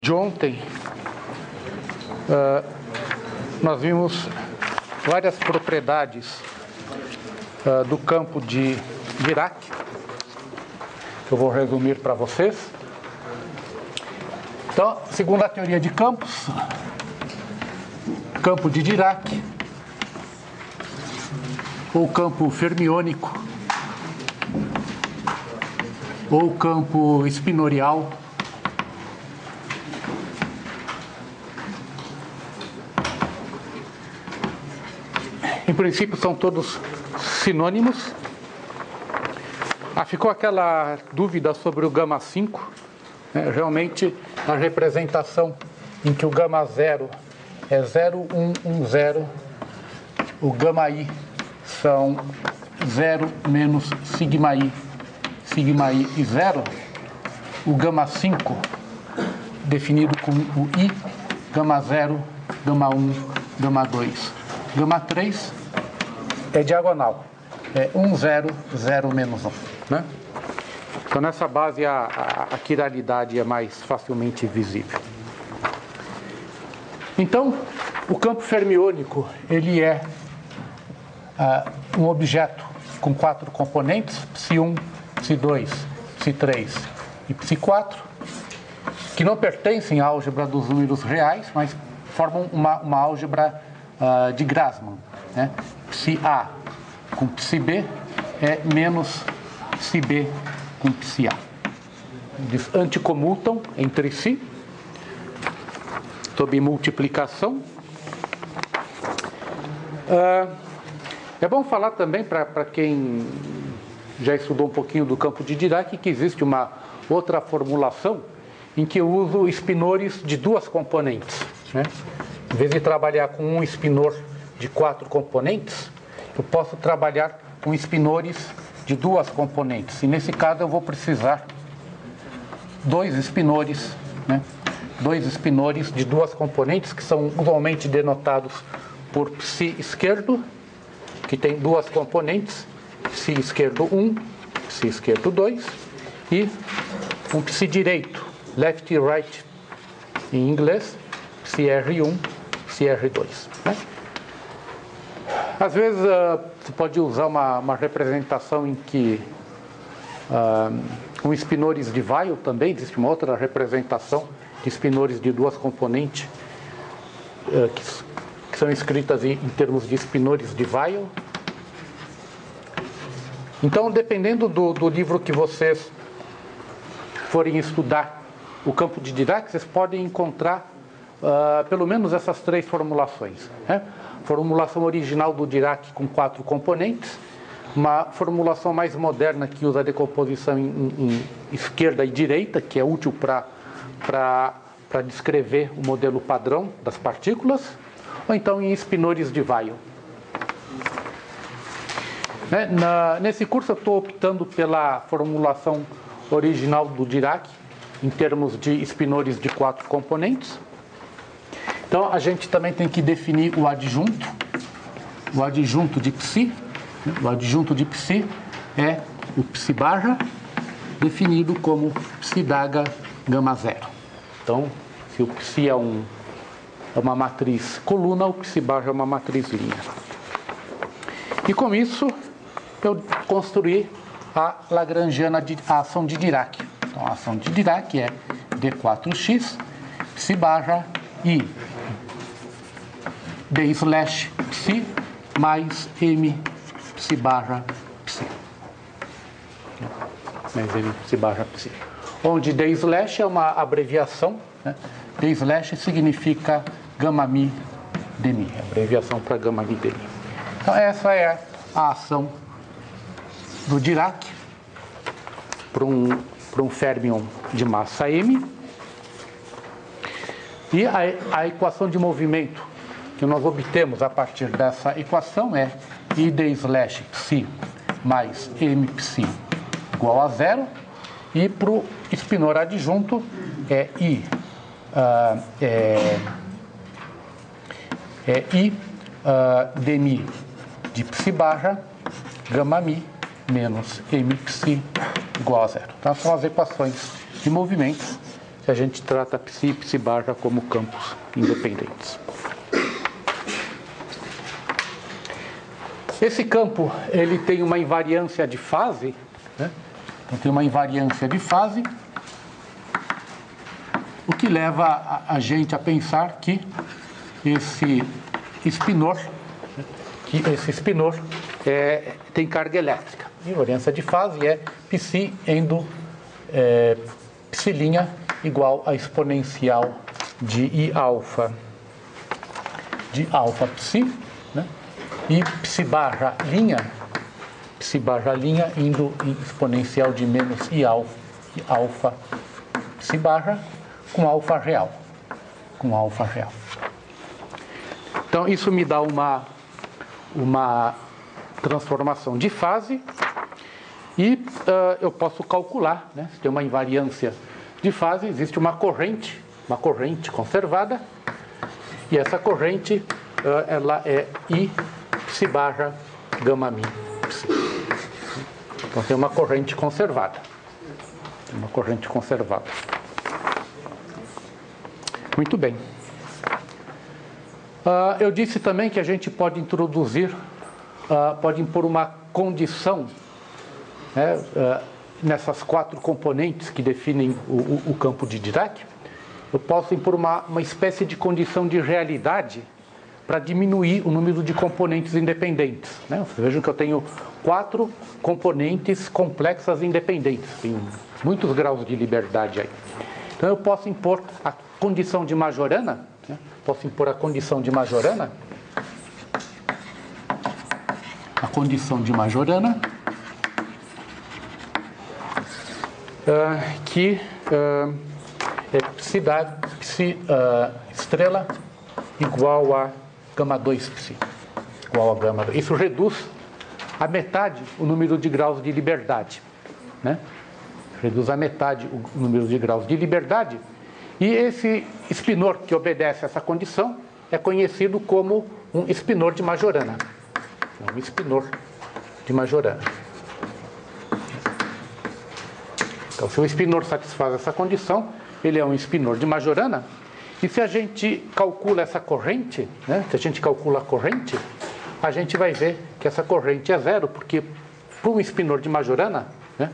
De ontem, nós vimos várias propriedades do campo de Dirac, que eu vou resumir para vocês. Então, segundo a teoria de campos, campo de Dirac, ou campo fermiônico, ou campo espinorial, em princípio são todos sinônimos. Ficou aquela dúvida sobre o gama 5, né? Realmente a representação em que o gama 0 é 0, 1, 1, 0, o gama i são 0 menos sigma i e 0, o gama 5 definido com o i, gama 0, gama 1, gama 2, gama 3 é diagonal, é 1, 0, 0 menos 1, né? Então nessa base a quiralidade é mais facilmente visível. Então o campo fermiônico ele é um objeto com 4 componentes, psi1, psi2, psi3 e psi4, que não pertencem à álgebra dos números reais, mas formam uma álgebra de Grassmann, né? Psi A com psi B é menos psi B com psi A. Eles anticomutam entre si sob multiplicação. É bom falar também para quem já estudou um pouquinho do campo de Dirac que existe uma outra formulação em que eu uso espinores de 2 componentes, né? Em vez de trabalhar com um espinor de 4 componentes, eu posso trabalhar com espinores de 2 componentes. E nesse caso eu vou precisar 2 espinores, né? 2 espinores de 2 componentes que são usualmente denotados por psi esquerdo, que tem 2 componentes, psi esquerdo 1, psi esquerdo 2, e um psi direito, left e right em inglês, psi R1, psi R2, né? Às vezes você pode usar uma representação em que com espinores de Weyl também, existe uma outra representação de espinores de 2 componentes que são escritas em termos de espinores de Weyl. Então, dependendo do livro que vocês forem estudar o campo de Dirac, vocês podem encontrar pelo menos essas 3 formulações, né? Formulação original do Dirac com 4 componentes, uma formulação mais moderna que usa a decomposição em esquerda e direita, que é útil para descrever o modelo padrão das partículas, ou então em espinores de Weyl. Nesse curso eu estou optando pela formulação original do Dirac, em termos de espinores de 4 componentes. Então a gente também tem que definir o adjunto de psi. O adjunto de psi é o psi barra, definido como psi daga gama 0. Então, se o psi é uma matriz coluna, o psi barra é uma matriz linha. E com isso, eu construí a lagrangiana, a ação de Dirac. Então, a ação de Dirac é d4x, psi barra e d slash psi mais m psi barra psi. Mais m psi barra psi. Onde d slash é uma abreviação, né? D slash significa gama mi dmi, abreviação para gama mi dmi. Então essa é a ação do Dirac para um fermion de massa m. E a equação de movimento que nós obtemos a partir dessa equação é I d slash psi mais m psi igual a 0. E para o espinor adjunto é I dmi de psi barra gama mi menos m psi igual a 0. Então são as equações de movimentos. a gente trata psi e psi barra como campos independentes. Esse campo, ele tem uma invariância de fase, né? Então tem uma invariância de fase, o que leva a gente a pensar que esse espinor tem carga elétrica. A invariância de fase é psi psi' igual a exponencial de I alfa psi, né? E psi barra linha indo em exponencial de menos I alfa psi barra com alfa real. Então isso me dá uma transformação de fase e eu posso calcular, né? Se tem uma invariância de fase, existe uma corrente conservada, e essa corrente ela é I psi barra gama min psi. Então tem uma corrente conservada. Muito bem. Eu disse também que a gente pode introduzir, pode impor uma condição, né, nessas 4 componentes que definem o campo de Dirac. Eu posso impor uma espécie de condição de realidade para diminuir o número de componentes independentes, né? Vocês vejam que eu tenho 4 componentes complexas independentes, tem muitos graus de liberdade aí. Então eu posso impor a condição de Majorana, né? Que é psi estrela igual a gama 2 psi. Isso reduz a metade o número de graus de liberdade, né? Reduz a metade o número de graus de liberdade. E esse espinor que obedece a essa condição é conhecido como um espinor de Majorana. Então, se o espinor satisfaz essa condição, ele é um espinor de Majorana. E se a gente calcula essa corrente, né? Se a gente calcula a corrente, a gente vai ver que essa corrente é zero, porque para um espinor de Majorana, né?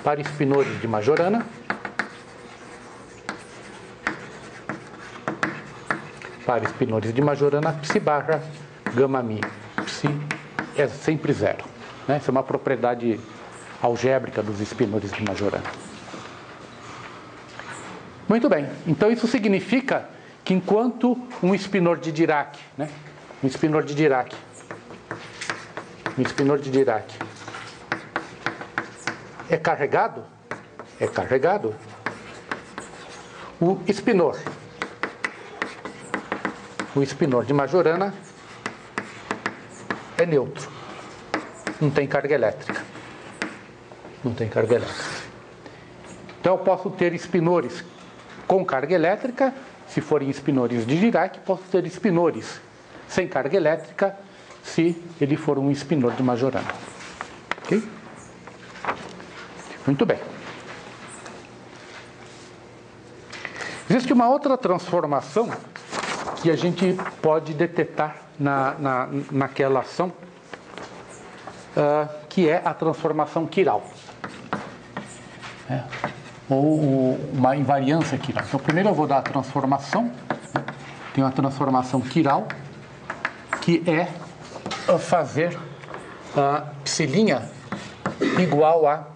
Para espinores de Majorana, psi barra gama mi psi é sempre zero, né? Essa é uma propriedade algébrica dos espinores de Majorana. Muito bem, então isso significa que enquanto um espinor de Dirac, né? Um espinor de Dirac é carregado, o espinor de Majorana é neutro, não tem carga elétrica. Então eu posso ter espinores com carga elétrica, se forem espinores de Dirac, posso ter espinores sem carga elétrica, se ele for um espinor de Majorana. Ok? Muito bem. Existe uma outra transformação que a gente pode detectar naquela ação, que é a transformação quiral. Ou uma invariância quiral. Então, primeiro eu vou dar a transformação. Tem uma transformação quiral, que é fazer psi' igual a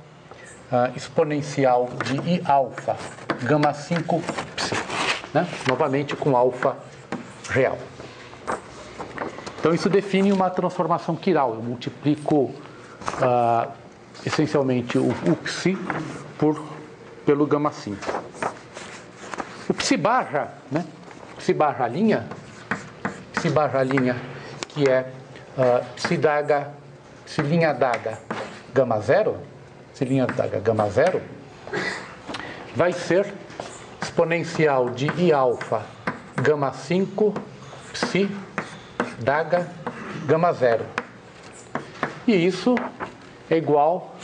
exponencial de I alfa, gama 5 psi, né? Novamente com alfa real. Então isso define uma transformação quiral. Eu multiplico essencialmente o psi pelo gama 5. O psi barra, né? Psi barra linha, que é psi linha daga gama 0, vai ser exponencial de I alfa gama 5 psi daga gama 0. E isso é igual,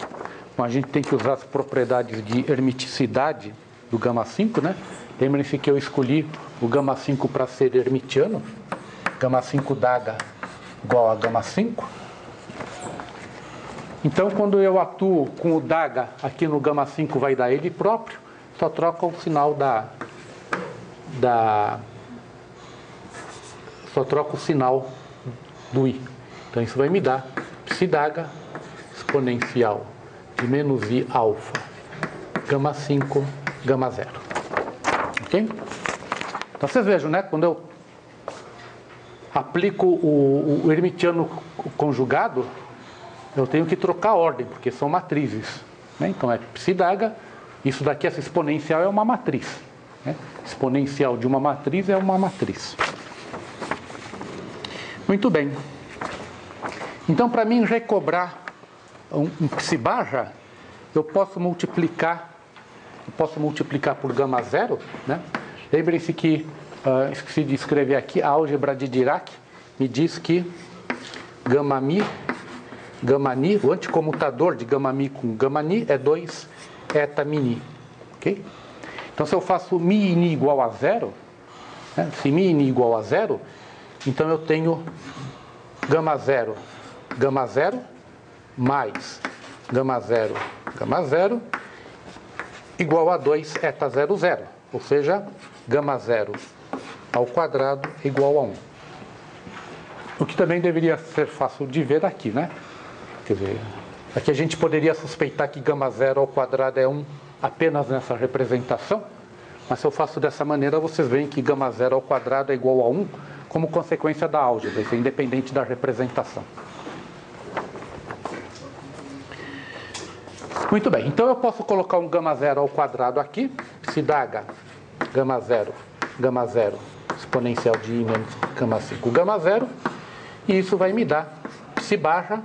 a gente tem que usar as propriedades de hermiticidade do gama 5, né? Lembrem-se que eu escolhi o gama 5 para ser hermitiano. Gama 5 daga igual a gama 5. Então, quando eu atuo com o daga aqui no gama 5, vai dar ele próprio, só troca o sinal só troca o sinal do i. Então, isso vai me dar psi daga exponencial de menos i alfa, gama 5, gama 0. Ok? Então, vocês vejam, né? Quando eu aplico o hermitiano conjugado, eu tenho que trocar a ordem, porque são matrizes, né? Então é psi daga, isso daqui, essa exponencial é uma matriz, né? Exponencial de uma matriz é uma matriz. Muito bem. Então, para mim já cobrar um psi barra, eu posso multiplicar por gama 0, né? Lembrem-se que, esqueci de escrever aqui, a álgebra de Dirac me diz que gama mi, o anticomutador de gama mi com gama ni é 2 eta mini. Ok? Então, se eu faço mi ni igual a 0, né? Se mi ni igual a 0, então eu tenho gama 0 mais gama 0 igual a 2 eta 0, 0. Ou seja, gama 0 ao quadrado é igual a 1. O que também deveria ser fácil de ver aqui, né? Quer dizer, aqui a gente poderia suspeitar que gama 0 ao quadrado é 1 apenas nessa representação, mas se eu faço dessa maneira, vocês veem que gama 0 ao quadrado é igual a 1 como consequência da álgebra, isso é independente da representação. Muito bem, então eu posso colocar um gama 0 ao quadrado aqui, psi daga gama 0, exponencial de i menos gama 5, gama 0, e isso vai me dar psi barra,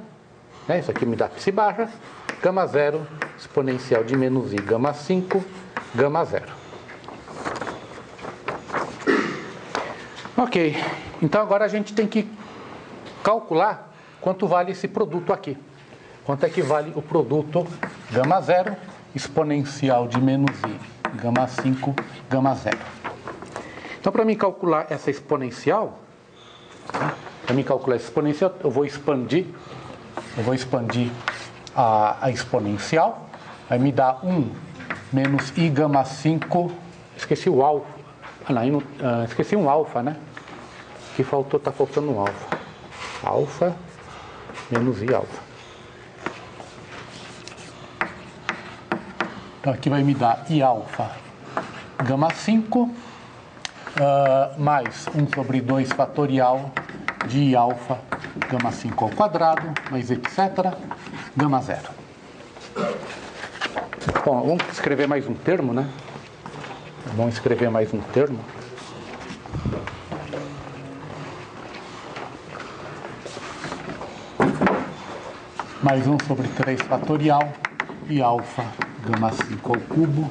né? Isso aqui me dá psi barra, gama 0, exponencial de menos i, gama 5, gama 0. Ok, então agora a gente tem que calcular quanto vale esse produto aqui. Quanto é que vale o produto gama 0, exponencial de menos i, gama 5, gama 0. Então, para mim calcular essa exponencial, eu vou expandir a exponencial, vai me dar 1 menos i gama 5, esqueci o alfa, esqueci um alfa, né? Aqui está faltando um alfa. Alfa menos i alfa. Então aqui vai me dar i alfa gama 5 mais 1 sobre 2 fatorial de i alfa gama 5 ao quadrado, mais etc, gama 0. Bom, vamos escrever mais um termo, né? Vamos escrever mais um termo. Mais 1 sobre 3 fatorial i alfa gama 5 ao cubo,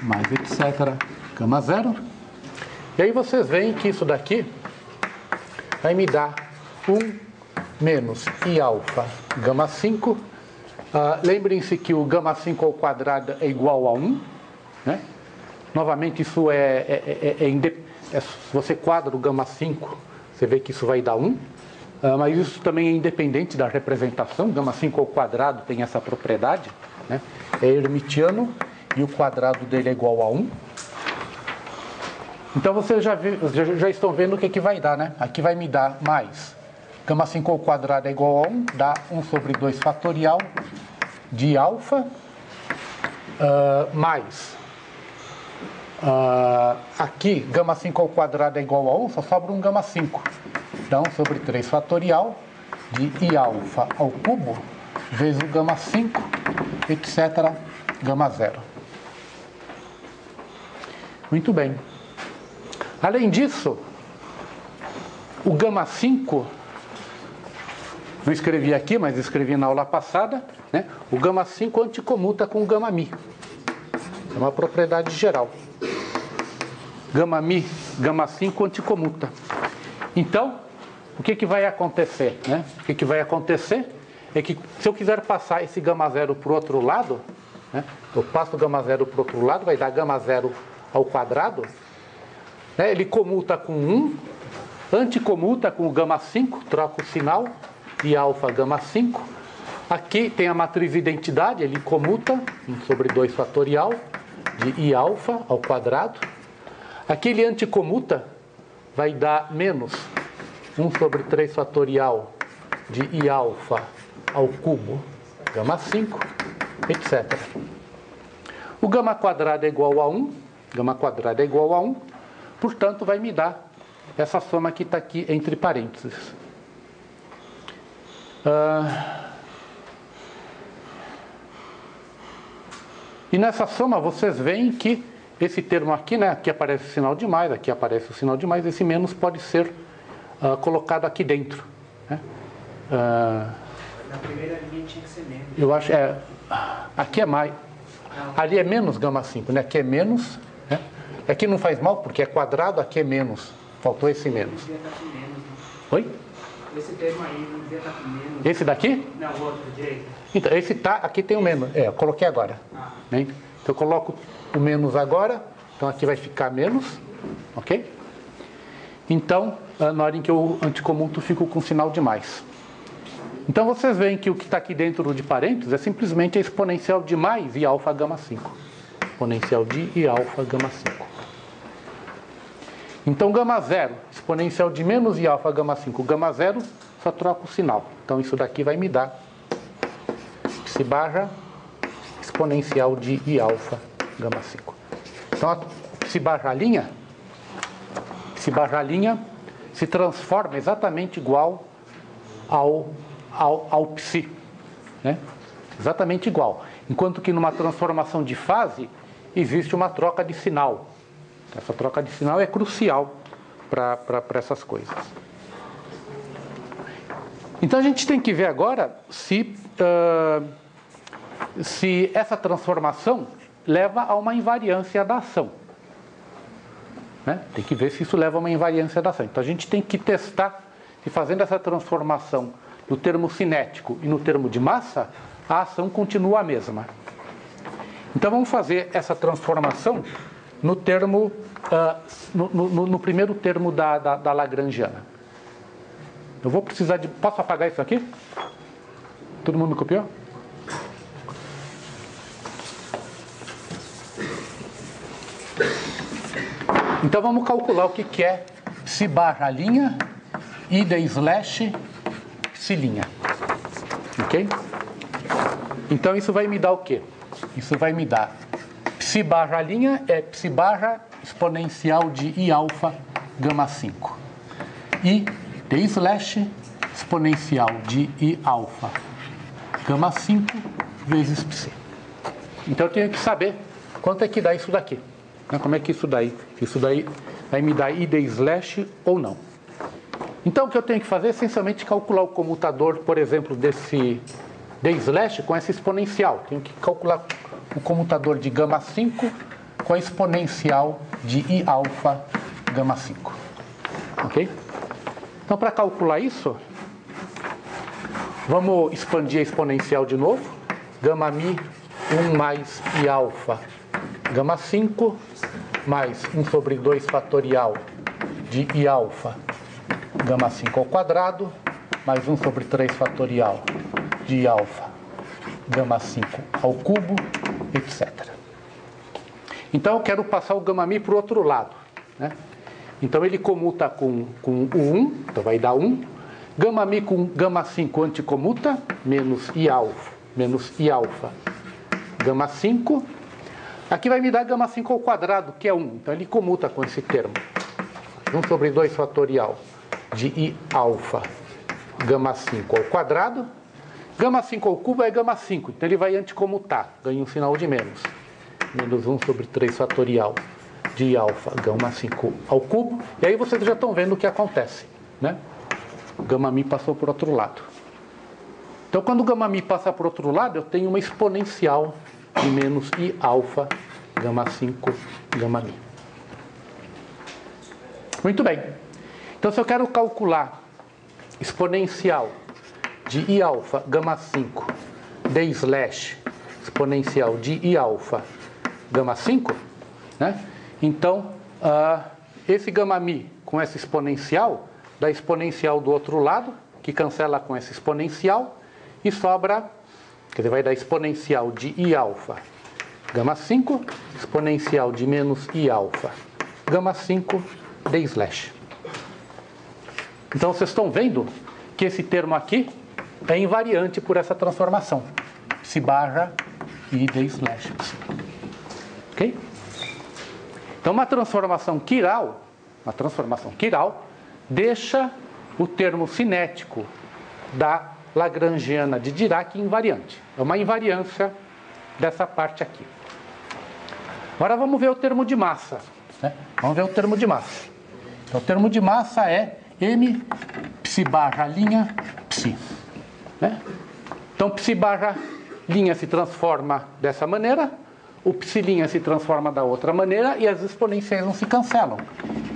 mais etc, gama 0. E aí vocês veem que isso daqui vai me dar 1 menos i alfa gama 5. Lembrem-se que o gama 5 ao quadrado é igual a 1, né? Novamente, isso se você quadra o gama 5, você vê que isso vai dar 1. Mas isso também é independente da representação. Gama 5 ao quadrado tem essa propriedade, né? É hermitiano e o quadrado dele é igual a 1. Então vocês já estão vendo o que vai dar, né? Aqui vai me dar mais gama 5 ao quadrado é igual a 1, dá 1 sobre 2 fatorial de alfa, mais aqui gama 5 ao quadrado é igual a 1, só sobra um gama 5. Então, sobre 3 fatorial de i alfa ao cubo, vezes o gama 5, etc, gama 0. Muito bem. Além disso, o gama 5, não escrevi aqui, mas escrevi na aula passada, né? O gama 5 anticomuta com o gama mi. É uma propriedade geral. Gama mi, gama 5 anticomuta. Então, o que vai acontecer, né? O que vai acontecer é que se eu quiser passar esse gama 0 para o outro lado, né? Eu passo o gama zero para o outro lado, vai dar gama zero ao quadrado. Né? Ele comuta com 1, anticomuta com o gama 5, troca o sinal, I alfa gama 5. Aqui tem a matriz de identidade, ele comuta 1 sobre 2 fatorial de I alfa ao quadrado. Aqui ele anticomuta, vai dar menos 1 sobre 3 fatorial de I alfa ao cubo, gama 5, etc. O gama quadrado é igual a 1, gama quadrado é igual a 1, portanto vai me dar essa soma que está aqui entre parênteses. E nessa soma vocês veem que esse termo aqui, né, aqui aparece o sinal de mais, aqui aparece o sinal de mais, esse menos pode ser colocado aqui dentro. Né? Na primeira linha tinha que ser menos. Eu acho, aqui é mais, ali é menos gama 5, né? Aqui é menos, né? Aqui não faz mal porque é quadrado, aqui é menos, faltou esse menos. Devia estar com menos, né? Oi? Esse termo aí não devia estar com menos. Esse daqui? Não, o outro, direito. Então, esse tá, aqui tem o menos, eu coloquei agora. Né? Então eu coloco o menos agora, então aqui vai ficar menos, ok? Então, na hora em que eu anticomuto, fico com sinal de mais. Então vocês veem que o que está aqui dentro de parênteses é simplesmente a exponencial de mais I alfa gama 5. Exponencial de I alfa gama 5. Então gama 0, exponencial de menos I alfa gama 5. Gama 0, só troca o sinal. Então isso daqui vai me dar psi barra exponencial de I alfa gama 5. Então a psi barra linha se transforma exatamente igual ao psi, né? Exatamente igual. Enquanto que numa transformação de fase existe uma troca de sinal. Essa troca de sinal é crucial para essas coisas. Então a gente tem que ver agora se essa transformação leva a uma invariância da ação. Né? Tem que ver se isso leva a uma invariância da ação. Então a gente tem que testar se fazendo essa transformação no termo cinético e no termo de massa, a ação continua a mesma. Então vamos fazer essa transformação no termo, no primeiro termo da Lagrangiana. Eu vou precisar de... Posso apagar isso aqui? Todo mundo copiou? Então vamos calcular o que é psi barra linha e de slash psi linha. Ok? Então isso vai me dar o quê? Isso vai me dar psi barra linha é psi barra exponencial de I alfa gama 5. E de slash exponencial de I alfa gama 5 vezes psi. Então eu tenho que saber quanto é que dá isso daqui. Como é que isso daí? Isso daí vai me dar I de slash ou não. Então o que eu tenho que fazer é essencialmente calcular o comutador, por exemplo, desse d slash com essa exponencial. Tenho que calcular o comutador de gama 5 com a exponencial de I alfa gama 5. Ok? Então para calcular isso, vamos expandir a exponencial de novo. Gama mi 1 mais I alfa gama 5 mais 1 sobre 2 fatorial de I alfa gama 5 ao quadrado, mais 1 sobre 3 fatorial de I alfa gama 5 ao cubo, etc. Então eu quero passar o gama mi para o outro lado. Né? Então ele comuta com o 1, então vai dar 1. Gama mi com gama 5 anticomuta, menos I alfa gama 5. Aqui vai me dar gama 5 ao quadrado, que é 1. Então ele comuta com esse termo. 1 sobre 2 fatorial de I alfa gama 5 ao quadrado. Gama 5 ao cubo é gama 5. Então ele vai anticomutar. Ganha um sinal de menos. Menos 1 sobre 3 fatorial de I alfa gama 5 ao cubo. E aí vocês já estão vendo o que acontece. Né? O gama mi passou por outro lado. Então quando o gama mi passa por outro lado, eu tenho uma exponencial de menos I alfa gama 5 gama mi. Muito bem. Então se eu quero calcular exponencial de I alfa gama 5 d slash exponencial de Iα gama 5, né? Então, esse gama mi com essa exponencial, dá exponencial do outro lado, que cancela com essa exponencial, e sobra, quer dizer, vai dar exponencial de Iα gama 5, exponencial de menos Iα gama 5 d slash. Então, vocês estão vendo que esse termo aqui é invariante por essa transformação. Psi barra e d slash psi. Ok? Então, uma transformação quiral deixa o termo cinético da lagrangiana de Dirac invariante. É uma invariância dessa parte aqui. Agora vamos ver o termo de massa, né? Vamos ver o termo de massa. Então, o termo de massa é m psi barra linha psi, né? Então, psi barra linha se transforma dessa maneira, o psi' se transforma da outra maneira e as exponenciais não se cancelam.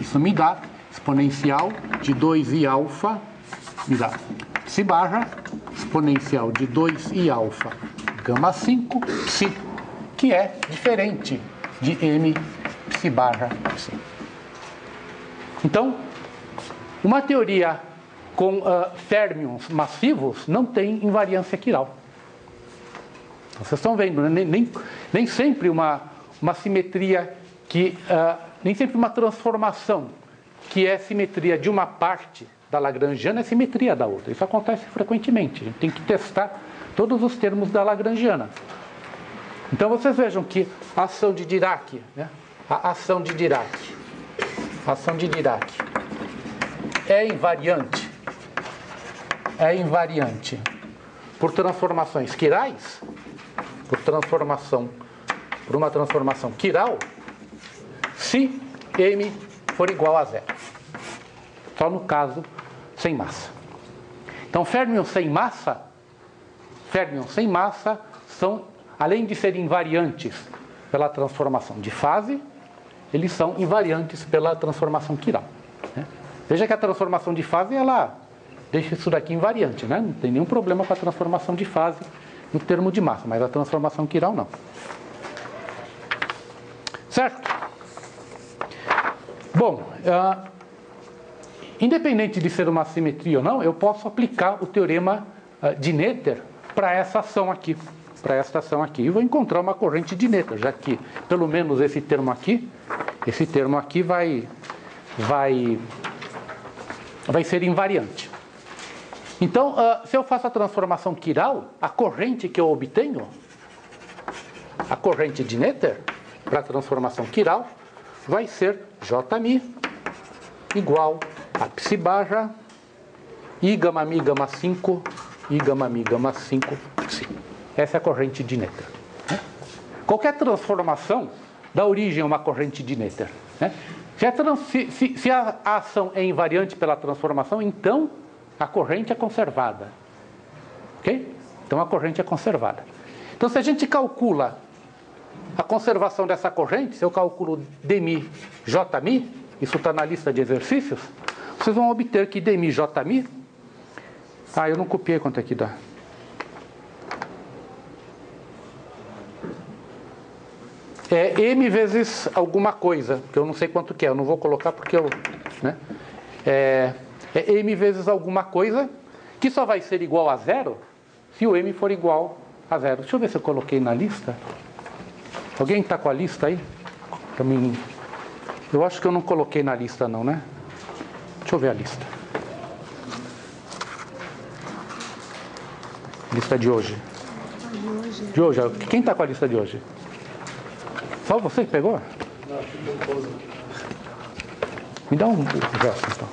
Isso me dá exponencial de 2Iα, me dá psi barra, exponencial de 2Iα gama 5 psi, que é diferente de m psi barra psi. Então, uma teoria com férmions massivos não tem invariância quiral. Vocês estão vendo, né? Nem sempre uma simetria que... nem sempre uma transformação que é simetria de uma parte da lagrangiana é simetria da outra. Isso acontece frequentemente. A gente tem que testar todos os termos da lagrangiana. Então, vocês vejam que a ação de Dirac, né? A ação de Dirac é invariante por transformações quirais, por uma transformação quiral, se m for igual a zero. Só no caso sem massa. Então, férmions sem massa são, além de serem invariantes pela transformação de fase, eles são invariantes pela transformação quiral, né? Veja que a transformação de fase, ela deixa isso daqui invariante, né? Não tem nenhum problema com a transformação de fase no termo de massa, mas a transformação quiral não. Certo? Bom, independente de ser uma simetria ou não, eu posso aplicar o teorema de Noether para essa ação aqui, e vou encontrar uma corrente de Noether, já que pelo menos esse termo aqui vai ser invariante. Então, se eu faço a transformação quiral, a corrente que eu obtenho, a corrente de Noether para a transformação quiral, vai ser Jmi igual a psi barra I gama mi gama 5 I gama mi gama 5 psi. Essa é a corrente de Noether, né? Qualquer transformação dá origem a uma corrente de Noether, né? Se a ação é invariante pela transformação, então a corrente é conservada. Ok? Então a corrente é conservada. Então, se a gente calcula a conservação dessa corrente, se eu calculo dmi jmi, isso está na lista de exercícios, vocês vão obter que dmi jmi... eu não copiei quanto é que dá. É m vezes alguma coisa, que eu não sei quanto que é, eu não vou colocar porque eu... né? É m vezes alguma coisa, que só vai ser igual a zero se o m for igual a zero. Deixa eu ver se eu coloquei na lista. Alguém está com a lista aí? Para mim... Eu acho que eu não coloquei na lista não, né? Deixa eu ver a lista. Lista de hoje. De hoje. Quem está com a lista de hoje? Só você que pegou? Não, acho que não pôs. Me dá um gesto, então.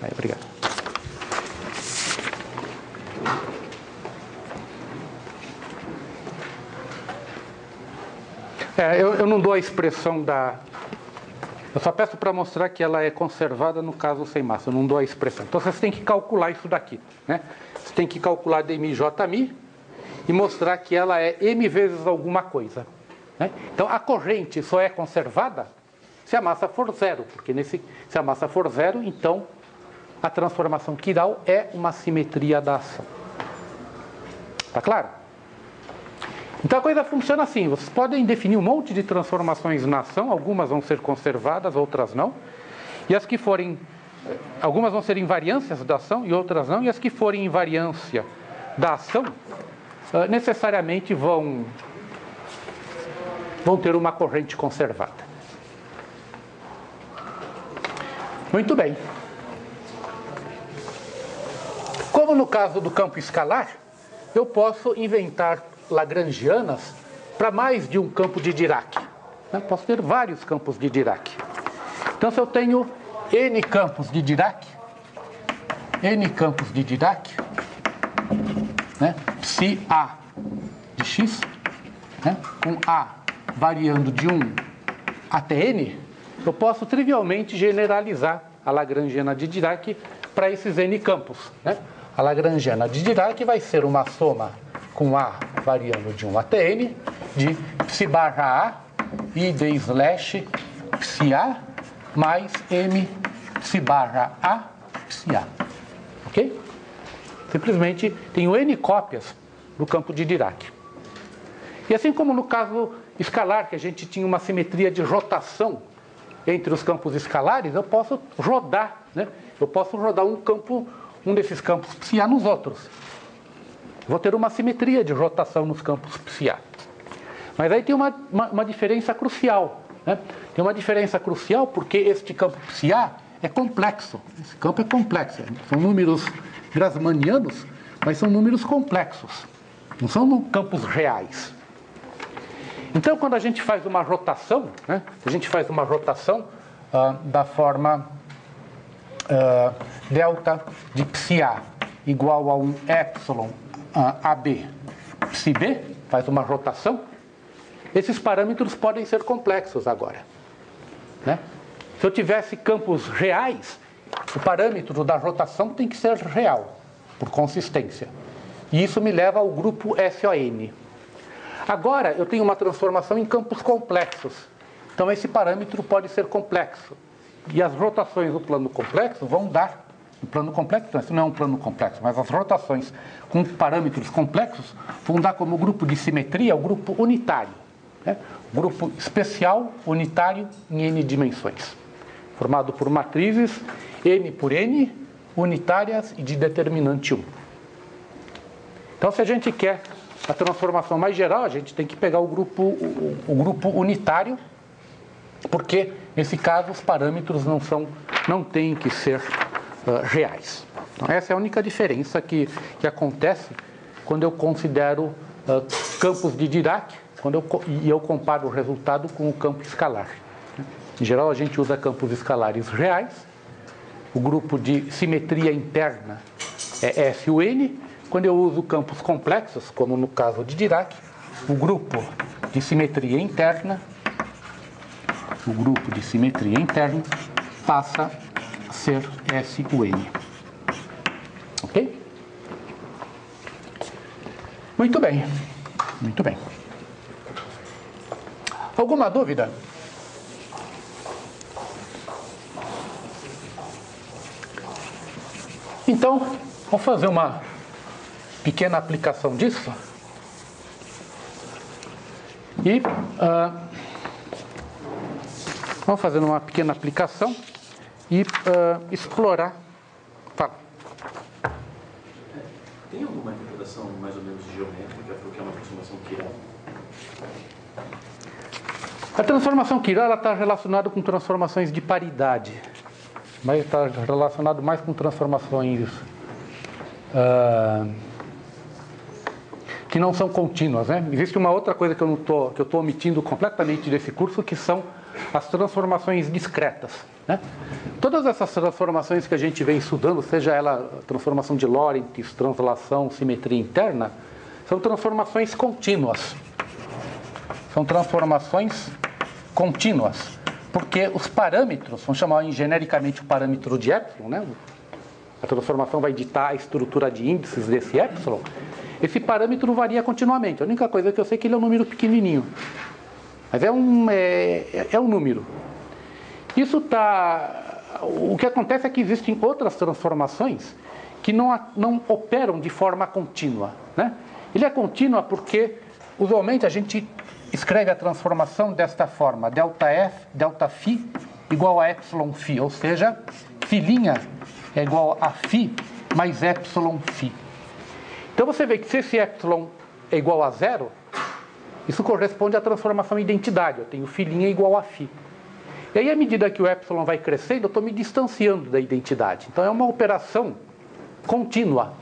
Aí, obrigado. Eu não dou a expressão da... Eu só peço para mostrar que ela é conservada no caso sem massa. Eu não dou a expressão. Então, vocês têm que calcular isso daqui, né? Você tem que calcular dmi jmi e mostrar que ela é m vezes alguma coisa, né? Então, a corrente só é conservada se a massa for zero. Porque se a massa for zero, então a transformação quiral é uma simetria da ação. Tá claro? Então a coisa funciona assim, vocês podem definir um monte de transformações na ação, algumas vão ser conservadas, outras não, e as que forem, algumas vão ser invariâncias da ação e outras não, e as que forem invariância da ação, necessariamente vão ter uma corrente conservada. Muito bem. Como no caso do campo escalar, eu posso inventar lagrangianas para mais de um campo de Dirac. Posso ter vários campos de Dirac. Então, se eu tenho n campos de Dirac, psi A de x, com A variando de 1 até n, eu posso trivialmente generalizar a lagrangiana de Dirac para esses n campos. A lagrangiana de Dirac vai ser uma soma com A variando de 1 até n, de psi barra A e d slash psi A mais m psi barra A psi A. Ok? Simplesmente tenho n cópias do campo de Dirac. E assim como no caso escalar, que a gente tinha uma simetria de rotação entre os campos escalares, eu posso rodar, eu posso rodar um desses campos psi A nos outros. Vou ter uma simetria de rotação nos campos psi A. Mas aí tem uma diferença crucial. Tem uma diferença crucial porque este campo psi A é complexo. Esse campo é complexo. São números grassmannianos, mas são números complexos. Não são campos reais. Então, quando a gente faz uma rotação, da forma delta de psi A igual a um epsilon AB psi B, faz uma rotação, esses parâmetros podem ser complexos agora. Se eu tivesse campos reais, o parâmetro da rotação tem que ser real, por consistência. E isso me leva ao grupo SON. Agora, eu tenho uma transformação em campos complexos. Então, esse parâmetro pode ser complexo. E as rotações do plano complexo vão dar... O plano complexo, não, isso não é um plano complexo, mas as rotações com parâmetros complexos vão dar como grupo de simetria o grupo unitário. Grupo especial unitário em n dimensões. Formado por matrizes n por n, unitárias e de determinante 1. Então, se a gente quer a transformação mais geral, a gente tem que pegar o grupo unitário, porque, nesse caso, os parâmetros não têm que ser reais. Então, essa é a única diferença que acontece quando eu considero campos de Dirac e eu comparo o resultado com o campo escalar. Em geral, a gente usa campos escalares reais. O grupo de simetria interna é SUN. Quando eu uso campos complexos, como no caso de Dirac, o grupo de simetria interna passa a ser SUN. Ok? Muito bem. Muito bem. Alguma dúvida? Então, vou fazer uma pequena aplicação disso. E vamos fazer uma pequena aplicação e explorar. Fala. Tem alguma interpretação mais ou menos geométrica para o que é uma transformação Quirál? A transformação Quirál está relacionada com transformações de paridade, mas está relacionado mais com transformações que não são contínuas, Existe uma outra coisa que eu estou omitindo completamente desse curso, que são as transformações discretas, Todas essas transformações que a gente vem estudando, seja ela transformação de Lorentz, translação, simetria interna, são transformações contínuas. São transformações contínuas, porque os parâmetros, vamos chamar genericamente o parâmetro de epsilon, A transformação vai ditar a estrutura de índices desse epsilon. Esse parâmetro varia continuamente. A única coisa que eu sei é que ele é um número pequenininho. Mas é um número. Isso o que acontece é que existem outras transformações que não operam de forma contínua, Ele é contínua porque Usualmente a gente escreve a transformação desta forma, delta φ igual a epsilon φ, ou seja, φ' é igual a φ mais epsilon φ. Então você vê que se esse epsilon é igual a zero, isso corresponde à transformação em identidade. Eu tenho φ' igual a φ. E aí, à medida que o epsilon vai crescendo, eu estou me distanciando da identidade. Então, é uma operação contínua.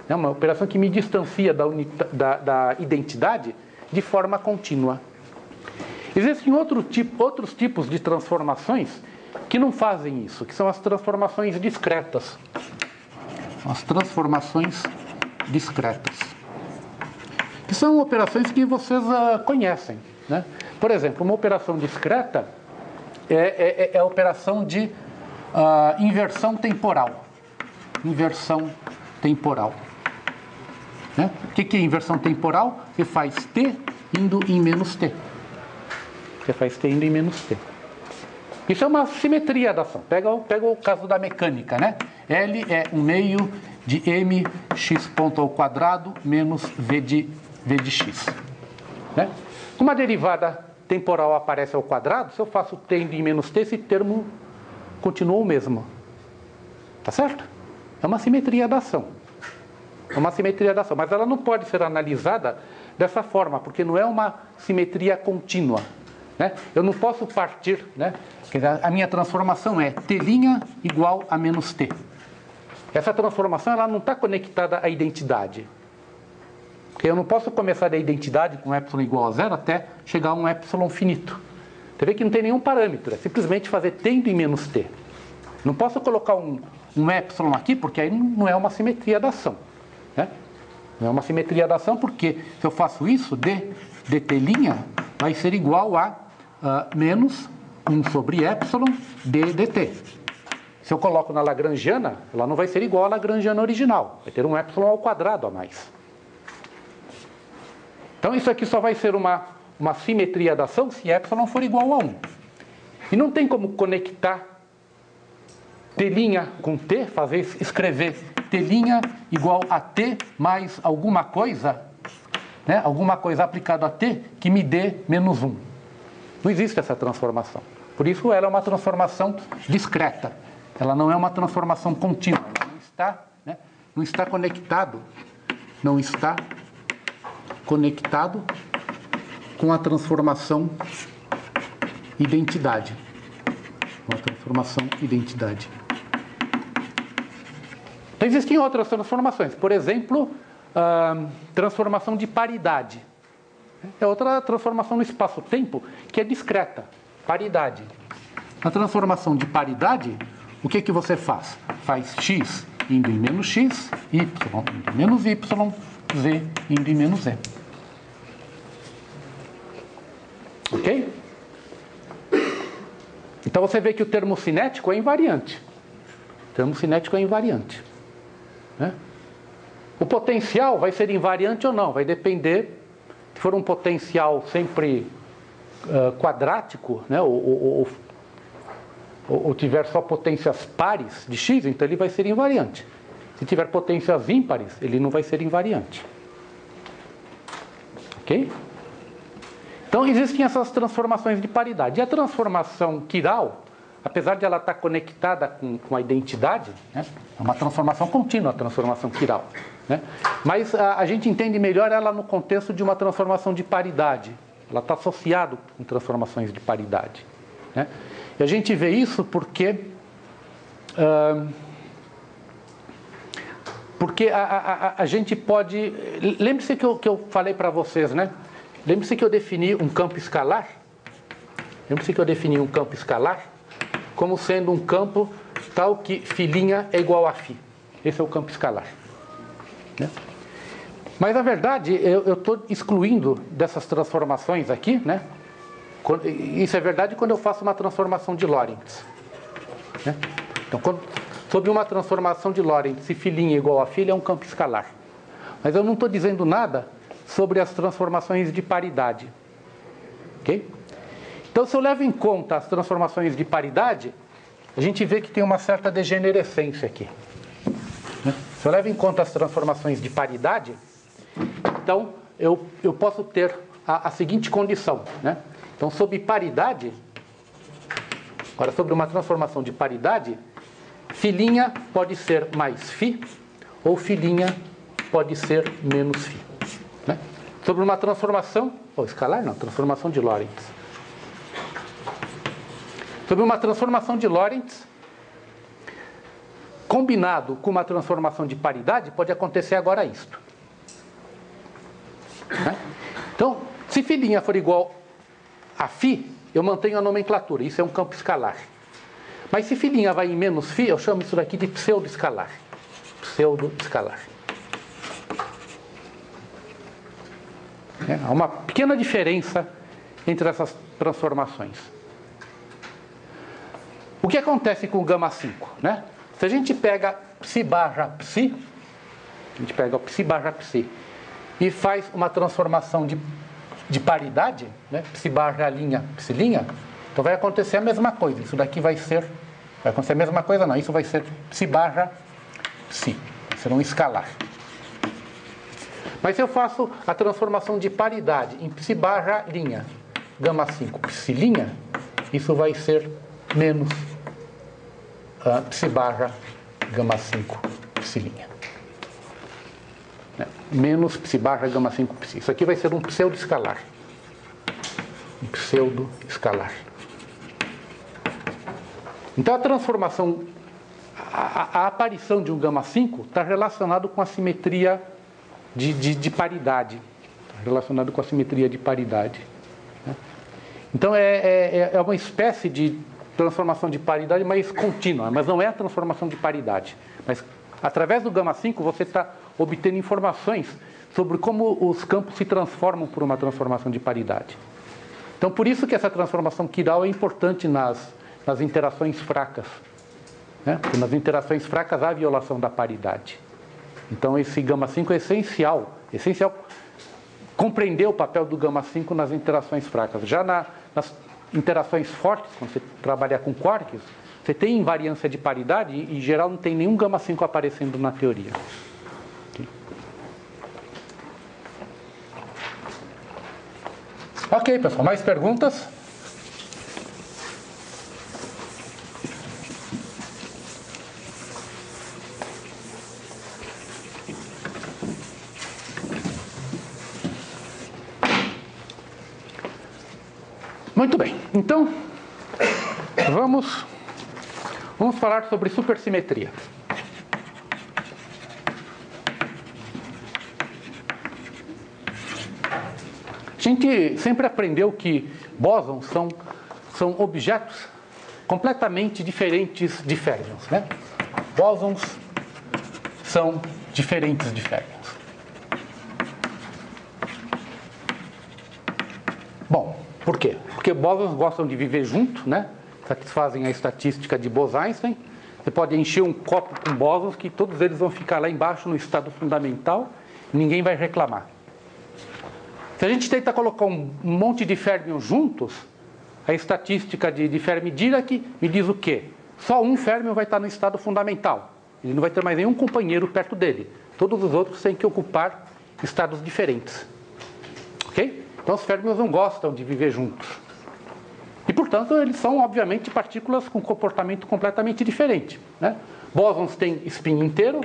É uma operação que me distancia da identidade de forma contínua. Existem outros tipos de transformações que não fazem isso, que são as transformações discretas. As transformações discretas. Que são operações que vocês conhecem, né? Por exemplo, uma operação discreta é a operação de inversão temporal. Inversão temporal. Né? O que é inversão temporal? Você faz t indo em menos t. Você faz t indo em menos t. Isso é uma simetria da ação. Pega o caso da mecânica, né? L é 1/2 de mx ponto ao quadrado menos v de x. Né? Uma derivada temporal aparece ao quadrado, se eu faço t indo em menos t, esse termo continua o mesmo. Tá certo? É uma simetria da ação. É uma simetria da ação, mas ela não pode ser analisada dessa forma, porque não é uma simetria contínua. Né? Eu não posso partir, né? A minha transformação é t' igual a menos t. Essa transformação ela não está conectada à identidade. Porque eu não posso começar da identidade com epsilon igual a zero até chegar a um epsilon finito. Você vê que não tem nenhum parâmetro, é simplesmente fazer t indo em menos t. Não posso colocar um epsilon aqui, porque aí não é uma simetria da ação. Né? Não é uma simetria da ação, porque se eu faço isso, dt' vai ser igual a menos 1 sobre epsilon dt. Se eu coloco na lagrangiana, ela não vai ser igual à lagrangiana original. Vai ter um epsilon ao quadrado a mais. Então isso aqui só vai ser uma simetria da ação se epsilon for igual a 1. E não tem como conectar t' com t, escrever t' igual a t mais alguma coisa, né? Alguma coisa aplicada a t que me dê menos 1. Não existe essa transformação. Por isso ela é uma transformação discreta. Ela não é uma transformação contínua. Ela não está conectado com a transformação identidade. Com a transformação identidade. Então, existem outras transformações. Por exemplo, transformação de paridade. É outra transformação no espaço-tempo que é discreta. Paridade. Na transformação de paridade, o que você faz? Faz x indo em menos x, y indo em menos y, z indo em menos z. Ok? Então você vê que o termo cinético é invariante. O termo cinético é invariante. Né? O potencial vai ser invariante ou não, vai depender. Se for um potencial sempre quadrático, né? ou tiver só potências pares de x, então ele vai ser invariante. Se tiver potências ímpares, ele não vai ser invariante. Ok? Então existem essas transformações de paridade. E a transformação quiral, apesar de ela estar conectada com a identidade, né? É uma transformação contínua a transformação quiral. Né? Mas a gente entende melhor ela no contexto de uma transformação de paridade. Ela está associada com transformações de paridade. Né? E a gente vê isso porque a gente pode... Lembre-se que eu falei para vocês, né? Lembre-se que eu defini um campo escalar. Lembre-se que eu defini um campo escalar como sendo um campo tal que φ' é igual a φ. Esse é o campo escalar. Né? Mas, na verdade, eu estou excluindo dessas transformações aqui, né? Isso é verdade quando eu faço uma transformação de Lorentz. Né? Então, sobre uma transformação de Lorentz, se φ' é igual a φ, ele é um campo escalar. Mas eu não estou dizendo nada sobre as transformações de paridade. Ok? Então, se eu levo em conta as transformações de paridade, a gente vê que tem uma certa degenerescência aqui. Né? Se eu levo em conta as transformações de paridade, então eu posso ter a seguinte condição, né? Então, sob paridade, agora sobre uma transformação de paridade, φ' pode ser mais φ ou φ' pode ser menos φ. Né? Sobre uma transformação, escalar não, transformação de Lorentz. Sobre uma transformação de Lorentz, combinado com uma transformação de paridade, pode acontecer agora isto. Né? Então, se φ' for igual a φ, eu mantenho a nomenclatura, isso é um campo escalar. Mas se φ' vai em menos φ, eu chamo isso daqui de pseudo-escalar. Pseudo-escalar. Há uma pequena diferença entre essas transformações. O que acontece com o gama 5? Né? Se a gente pega psi barra psi, e faz uma transformação de paridade, né? Psi barra linha, psi linha, então vai acontecer a mesma coisa. Isso daqui vai acontecer a mesma coisa não, isso vai ser psi barra psi, vai ser um escalar. Mas se eu faço a transformação de paridade em psi barra linha, gama 5 psi linha, isso vai ser menos psi barra gama 5 psi linha. Menos psi barra gama 5 psi. Isso aqui vai ser um pseudo-escalar. Um pseudo-escalar. Então a transformação, a aparição de um gama 5 está relacionado com a simetria de paridade. Está relacionado com a simetria de paridade. Né? Então é uma espécie de transformação de paridade, mas contínua, mas não é a transformação de paridade. Mas através do gama 5 você está obtendo informações sobre como os campos se transformam por uma transformação de paridade. Então, por isso que essa transformação quiral é importante nas interações fracas. Né? Porque nas interações fracas há violação da paridade. Então, esse gama 5 é essencial compreender o papel do gama 5 nas interações fracas. Já nas interações fortes, quando você trabalhar com quarks, você tem invariância de paridade e, em geral, não tem nenhum gama 5 aparecendo na teoria. Ok, pessoal, mais perguntas? Muito bem, então vamos falar sobre supersimetria. A gente sempre aprendeu que bósons são objetos completamente diferentes de férmions, né? Bósons são diferentes de férmions. Bom, por quê? Porque bósons gostam de viver junto, né? Satisfazem a estatística de Bose-Einstein. Você pode encher um copo com bósons que todos eles vão ficar lá embaixo no estado fundamental e ninguém vai reclamar. Se a gente tenta colocar um monte de férmions juntos, a estatística de Fermi-Dirac me diz o quê? Só um férmion vai estar no estado fundamental. Ele não vai ter mais nenhum companheiro perto dele. Todos os outros têm que ocupar estados diferentes. Ok? Então os férmions não gostam de viver juntos. E, portanto, eles são, obviamente, partículas com comportamento completamente diferente. Né? Bósons têm spin inteiro.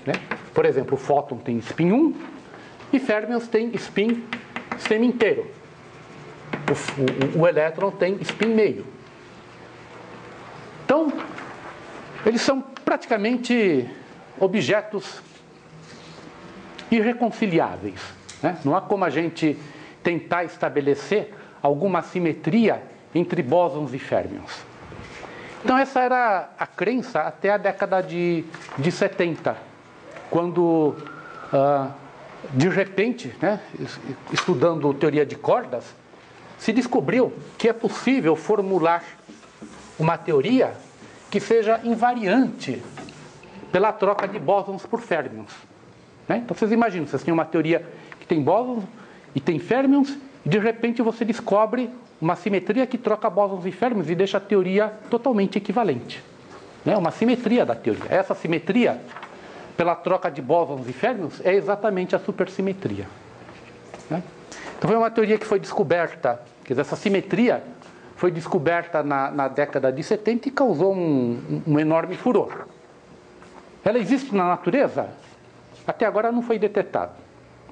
Né? Por exemplo, o fóton tem spin 1. E férmions têm spin semi-inteiro. O elétron tem spin meio. Então, eles são praticamente objetos irreconciliáveis. Né? Não há como a gente tentar estabelecer alguma simetria entre bósons e férmions. Então, essa era a crença até a década de 70, quando... de repente, né, estudando teoria de cordas, se descobriu que é possível formular uma teoria que seja invariante pela troca de bósons por férmions. Né? Então vocês imaginam, vocês têm uma teoria que tem bósons e tem férmions, e de repente você descobre uma simetria que troca bósons e férmions e deixa a teoria totalmente equivalente. Né? Uma simetria da teoria. Essa simetria, pela troca de bósons e férmions, é exatamente a supersimetria. né? Então foi uma teoria que foi descoberta, quer dizer, essa simetria foi descoberta na década de 70 e causou um enorme furor. Ela existe na natureza? Até agora não foi detetado,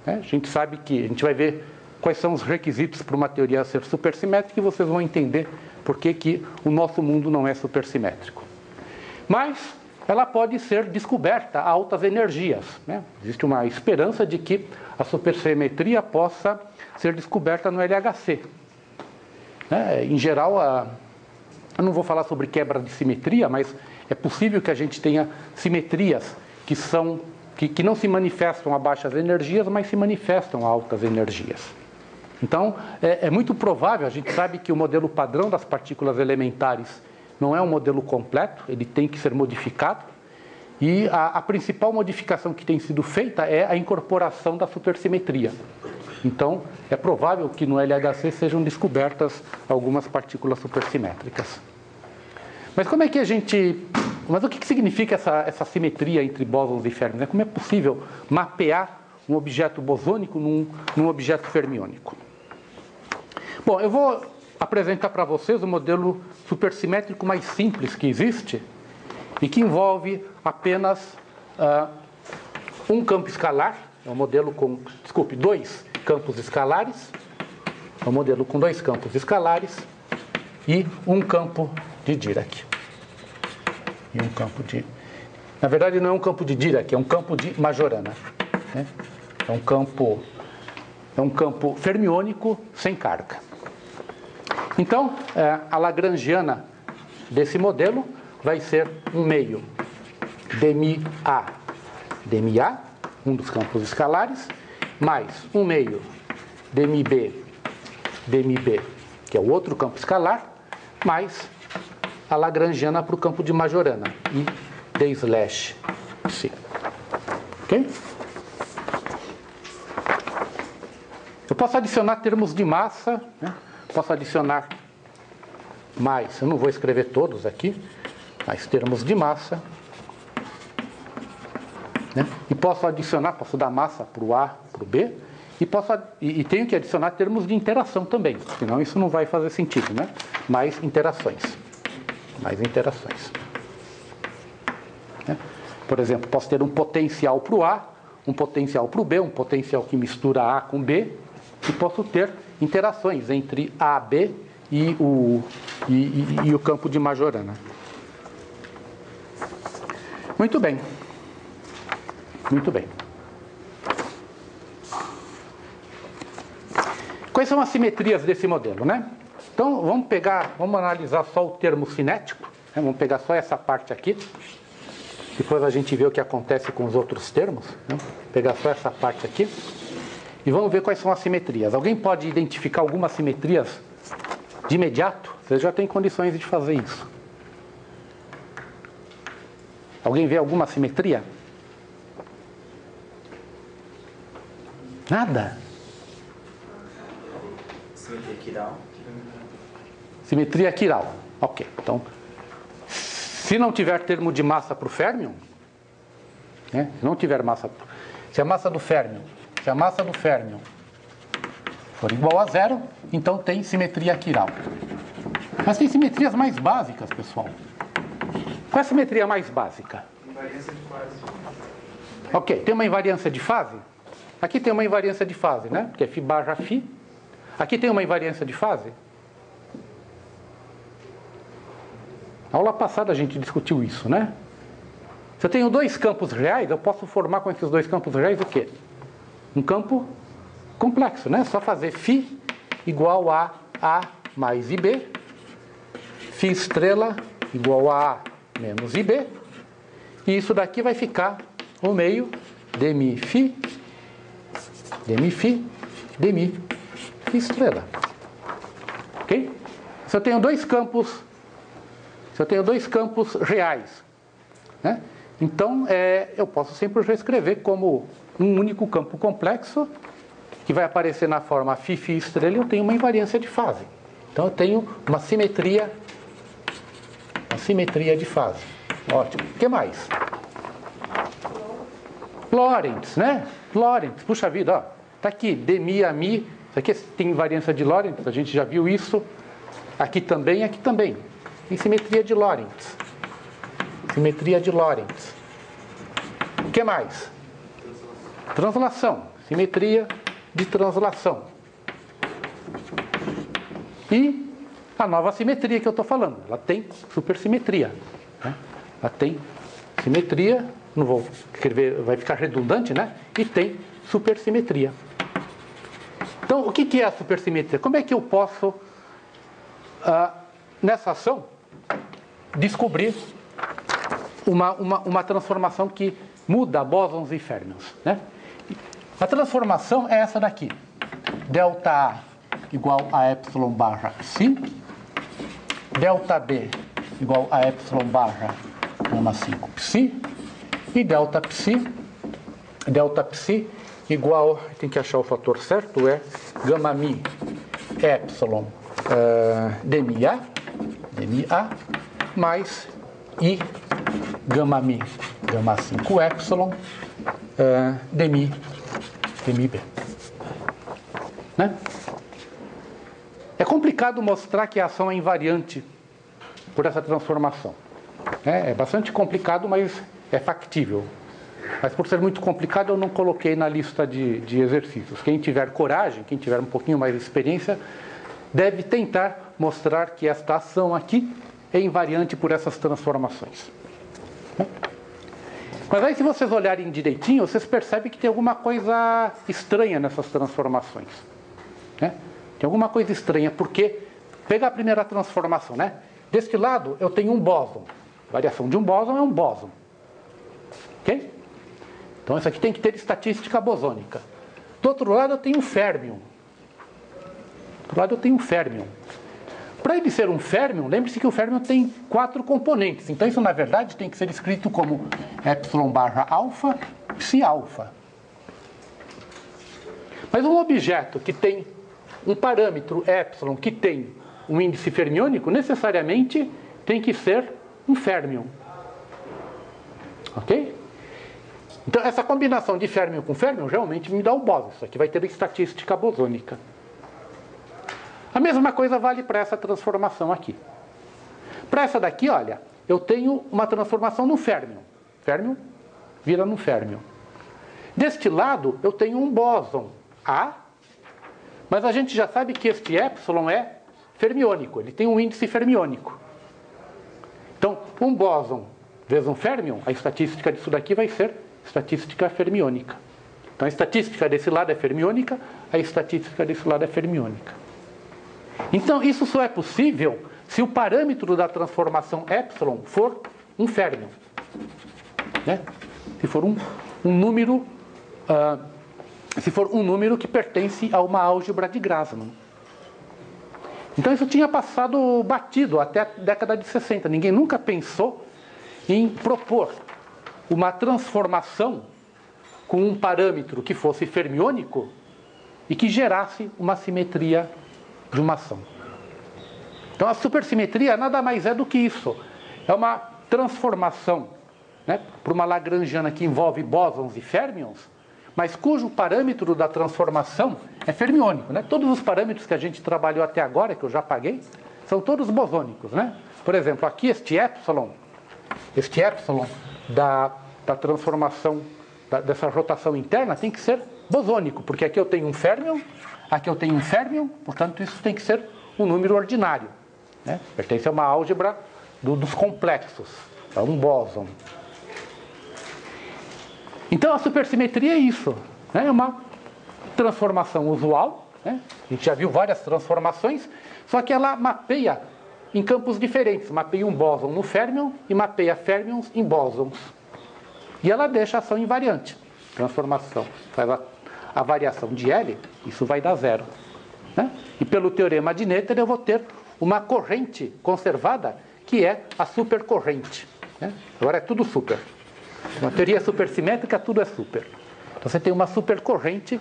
né? A gente sabe que, a gente vai ver quais são os requisitos para uma teoria ser supersimétrica e vocês vão entender por que o nosso mundo não é supersimétrico. Mas ela pode ser descoberta a altas energias, né? Existe uma esperança de que a supersimetria possa ser descoberta no LHC. Em geral, eu não vou falar sobre quebra de simetria, mas é possível que a gente tenha simetrias que não se manifestam a baixas energias, mas se manifestam a altas energias. Então, é muito provável, a gente sabe que o modelo padrão das partículas elementares não é um modelo completo, ele tem que ser modificado, e a principal modificação que tem sido feita é a incorporação da supersimetria. Então, é provável que no LHC sejam descobertas algumas partículas supersimétricas. Mas como é que mas o que significa essa simetria entre bósons e férmions? Como é possível mapear um objeto bosônico num objeto fermiônico? Bom, eu vou apresentar para vocês o modelo supersimétrico mais simples que existe e que envolve apenas um campo escalar. É um modelo com, dois campos escalares. É um modelo com dois campos escalares e um campo de Dirac. Na verdade, não é um campo de Dirac, é um campo de Majorana, né? É um campo fermiônico sem carga. Então, a lagrangiana desse modelo vai ser um meio dmi-A, um dos campos escalares, mais um meio dmi-B, que é o outro campo escalar, mais a lagrangiana para o campo de Majorana, I d/C. Ok? Eu posso adicionar termos de massa, né? Posso adicionar mais, eu não vou escrever todos aqui, mas termos de massa, né? E posso dar massa para o A, para o B, e tenho que adicionar termos de interação também, senão isso não vai fazer sentido, né? Mais interações. Né? Por exemplo, posso ter um potencial para o A, um potencial para o B, um potencial que mistura A com B, e posso ter interações entre A, B e o campo de Majorana. Muito bem. Quais são as simetrias desse modelo, né? Então, vamos analisar só o termo cinético, né? Vamos pegar só essa parte aqui. Depois a gente vê o que acontece com os outros termos, né? Pegar só essa parte aqui. E vamos ver quais são as simetrias. Alguém pode identificar algumas simetrias de imediato? Você já tem condições de fazer isso. Alguém vê alguma simetria? Nada? Simetria quiral. Simetria quiral. Ok. Então, se não tiver termo de massa para o férmion, né? Se não tiver massa... Se a massa do férmion for igual a zero, então tem simetria quiral. Mas tem simetrias mais básicas, pessoal. Qual é a simetria mais básica? Invariância de fase. Ok, tem uma invariância de fase? Aqui tem uma invariância de fase, né? Que é φ barra φ. Aqui tem uma invariância de fase? Na aula passada a gente discutiu isso, né? Se eu tenho dois campos reais, eu posso formar com esses dois campos reais o quê? Um campo complexo, né? Só fazer φ igual a A mais IB, φ estrela igual a A menos IB, e isso daqui vai ficar o meio dmi φ estrela. Ok? Se eu tenho dois campos reais, né? Então eu posso sempre reescrever como um único campo complexo que vai aparecer na forma φ estrela, e eu tenho uma invariância de fase. Então eu tenho uma simetria de fase. Ótimo. O que mais? Lorentz, né? Lorentz, puxa vida, ó. Está aqui, dmi, ami. Isso aqui tem invariância de Lorentz, a gente já viu isso. Aqui também, aqui também. Tem simetria de Lorentz. Simetria de Lorentz. O que mais? Translação. Simetria de translação. E a nova simetria que eu estou falando. Ela tem supersimetria. Né? Ela tem simetria, não vou escrever, vai ficar redundante, né? E tem supersimetria. Então, o que é a supersimetria? Como é que eu posso, nessa ação, descobrir uma transformação que muda bósons e férmions, né? A transformação é essa daqui. Delta A igual a epsilon barra psi. Delta B igual a epsilon barra gama 5 psi. E delta psi igual, tem que achar o fator certo, é gama mi epsilon dmi A mais I gama mi gama 5 epsilon dmi B. Né? É complicado mostrar que a ação é invariante por essa transformação. É bastante complicado, mas é factível. Mas por ser muito complicado, eu não coloquei na lista de exercícios. Quem tiver coragem, quem tiver um pouquinho mais de experiência, deve tentar mostrar que esta ação aqui é invariante por essas transformações. Mas aí, se vocês olharem direitinho, vocês percebem que tem alguma coisa estranha nessas transformações. Né? Tem alguma coisa estranha, porque, pega a primeira transformação, né? Deste lado, eu tenho um bóson. Variação de um bóson é um bóson. Ok? Então, isso aqui tem que ter estatística bosônica. Do outro lado, eu tenho um férmion. Do outro lado, eu tenho um férmion. Para ele ser um férmion, lembre-se que o férmion tem 4 componentes. Então, isso, na verdade, tem que ser escrito como epsilon barra alfa, psi alfa. Mas um objeto que tem um parâmetro epsilon, que tem um índice fermiônico, necessariamente tem que ser um férmion. Ok? Então, essa combinação de férmion com férmion realmente me dá um bóson. Isso aqui vai ter estatística bosônica. A mesma coisa vale para essa transformação aqui. Para essa daqui, olha, eu tenho uma transformação no férmion. Férmion vira no férmion. Deste lado, eu tenho um bóson A, mas a gente já sabe que este epsilon é fermiônico. Ele tem um índice fermiônico. Então, um bóson vezes um férmion, a estatística disso daqui vai ser estatística fermiônica. Então, a estatística desse lado é fermiônica, a estatística desse lado é fermiônica. Então, isso só é possível se o parâmetro da transformação epsilon for um férmion. Né? Se for um número que pertence a uma álgebra de Grassmann. Então, isso tinha passado batido até a década de 60. Ninguém nunca pensou em propor uma transformação com um parâmetro que fosse fermiônico e que gerasse uma simetria de uma ação. Então, a supersimetria nada mais é do que isso. É uma transformação, né, para uma lagrangiana que envolve bósons e férmions, mas cujo parâmetro da transformação é fermiônico. Né? Todos os parâmetros que a gente trabalhou até agora, que eu já paguei, são todos bosônicos. Né? Por exemplo, aqui este epsilon da transformação, dessa rotação interna, tem que ser bosônico, porque aqui eu tenho um férmion, aqui eu tenho um férmion, portanto, isso tem que ser um número ordinário. Né? Pertence a uma álgebra dos complexos, é um bóson. Então, a supersimetria é isso. Né? É uma transformação usual. Né? A gente já viu várias transformações, só que ela mapeia em campos diferentes. Mapeia um bóson no férmion e mapeia férmions em bósons. E ela deixa a ação invariante. Transformação faz a variação de L, isso vai dar zero. Né? E pelo teorema de Noether eu vou ter uma corrente conservada, que é a supercorrente. Né? Agora é tudo super. Uma teoria supersimétrica, tudo é super. Então você tem uma supercorrente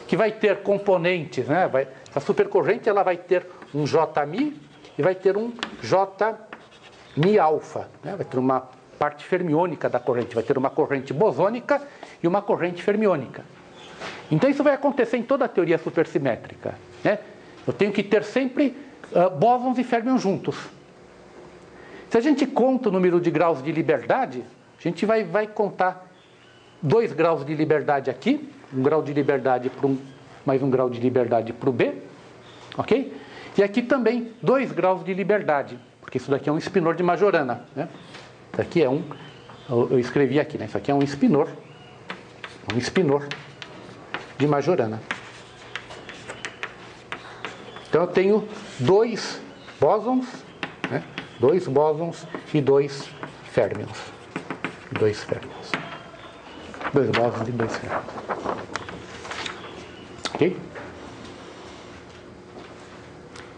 que vai ter componentes. Né? A supercorrente ela vai ter um Jμ e vai ter um Jμ alfa. Né? Vai ter uma parte fermiônica da corrente. Vai ter uma corrente bosônica e uma corrente fermiônica. Então isso vai acontecer em toda a teoria supersimétrica, né? Eu tenho que ter sempre bósons e férmions juntos. Se a gente conta o número de graus de liberdade, a gente vai contar 2 graus de liberdade aqui, 1 grau de liberdade para um, mais 1 grau de liberdade para o B, ok? E aqui também 2 graus de liberdade, porque isso daqui é um espinor de Majorana, né? Isso aqui é um, eu escrevi aqui, né? Isso aqui é um espinor de Majorana. Então eu tenho 2 bósons, né? 2 bósons e 2 férmions. 2 férmions. 2 bósons e 2 férmions. Ok?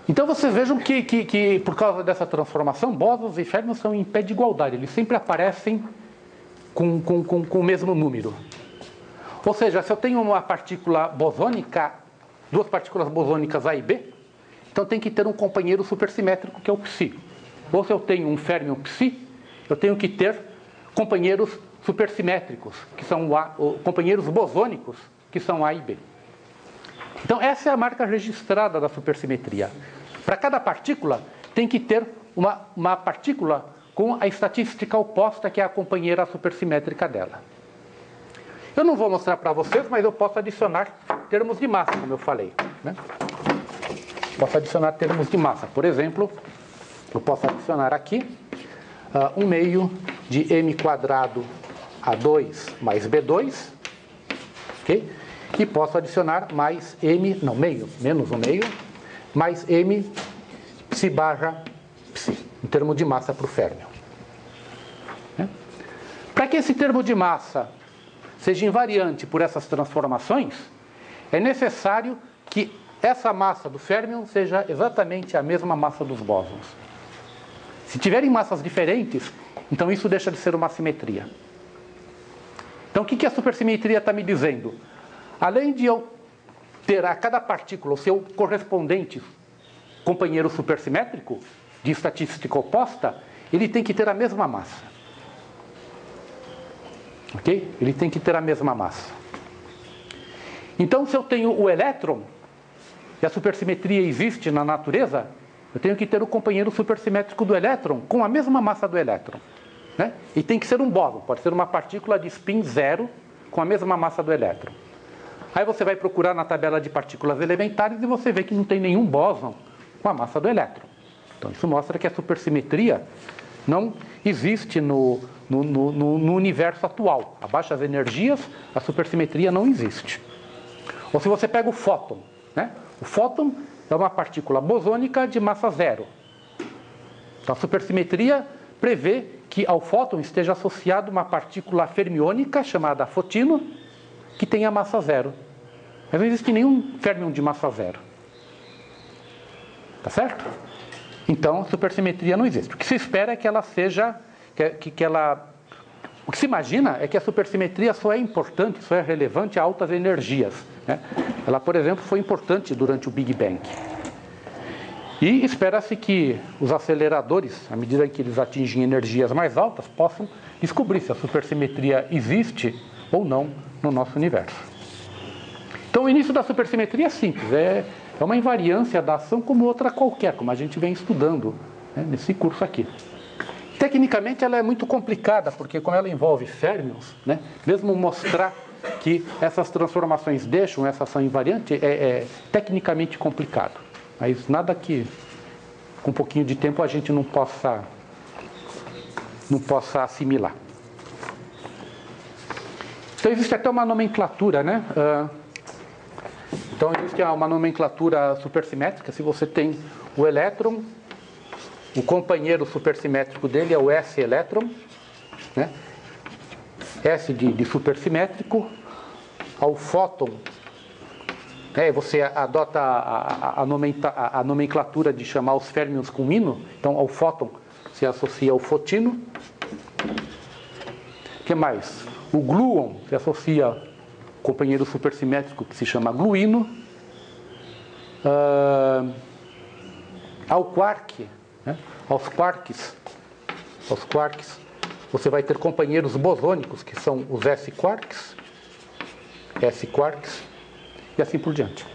Então vocês vejam que por causa dessa transformação, bósons e férmions são em pé de igualdade. Eles sempre aparecem com o mesmo número. Ou seja, se eu tenho uma partícula bosônica, 2 partículas bosônicas A e B, então tem que ter um companheiro supersimétrico que é o psi. Ou se eu tenho um férmion psi, eu tenho que ter companheiros supersimétricos, que são companheiros bosônicos, que são A e B. Então essa é a marca registrada da supersimetria. Para cada partícula tem que ter uma partícula com a estatística oposta, que é a companheira supersimétrica dela. Eu não vou mostrar para vocês, mas eu posso adicionar termos de massa, como eu falei, né? Posso adicionar termos de massa. Por exemplo, eu posso adicionar aqui 1/2 de m² A2 mais B2, ok? E posso adicionar mais m, não, meio, menos 1/2, mais m psi barra psi, em termo de massa para o férmion. Né? Para que esse termo de massa seja invariante por essas transformações, é necessário que essa massa do férmion seja exatamente a mesma massa dos bósons. Se tiverem massas diferentes, então isso deixa de ser uma simetria. Então o que a supersimetria está me dizendo? Além de eu ter a cada partícula o seu correspondente companheiro supersimétrico, de estatística oposta, ele tem que ter a mesma massa. Ok? Ele tem que ter a mesma massa. Então, se eu tenho o elétron, e a supersimetria existe na natureza, eu tenho que ter o companheiro supersimétrico do elétron com a mesma massa do elétron. Né? E tem que ser um bóson, pode ser uma partícula de spin 0 com a mesma massa do elétron. Aí você vai procurar na tabela de partículas elementares e você vê que não tem nenhum bóson com a massa do elétron. Então isso mostra que a supersimetria não existe no universo atual. A baixas energias, a supersimetria não existe. Ou se você pega o fóton, né? O fóton é uma partícula bosônica de massa 0. Então a supersimetria prevê que ao fóton esteja associada uma partícula fermiônica chamada fotino, que tenha massa 0. Mas não existe nenhum férmion de massa 0. Tá certo? Então, a supersimetria não existe. O que se espera é que ela seja... O que se imagina é que a supersimetria só é importante, só é relevante a altas energias. Né? Ela, por exemplo, foi importante durante o Big Bang. E espera-se que os aceleradores, à medida que eles atingem energias mais altas, possam descobrir se a supersimetria existe ou não no nosso universo. Então, o início da supersimetria é simples, é uma invariância da ação como outra qualquer, como a gente vem estudando, né, nesse curso aqui. Tecnicamente, ela é muito complicada, porque como ela envolve férmions, né, mesmo mostrar que essas transformações deixam essa ação invariante é tecnicamente complicado. Mas nada que, com um pouquinho de tempo, a gente não possa assimilar. Então, existe até uma nomenclatura, né? Então, existe uma nomenclatura supersimétrica. Se você tem o elétron, o companheiro supersimétrico dele é o S-elétron, né? S de supersimétrico, ao fóton, você adota a nomenclatura de chamar os férmions com ino. Então, ao fóton se associa ao fotino. O que mais? O gluon se associa ao companheiro supersimétrico que se chama gluíno. Ao quark, né? aos quarks, você vai ter companheiros bosônicos, que são os S-quarks. e assim por diante.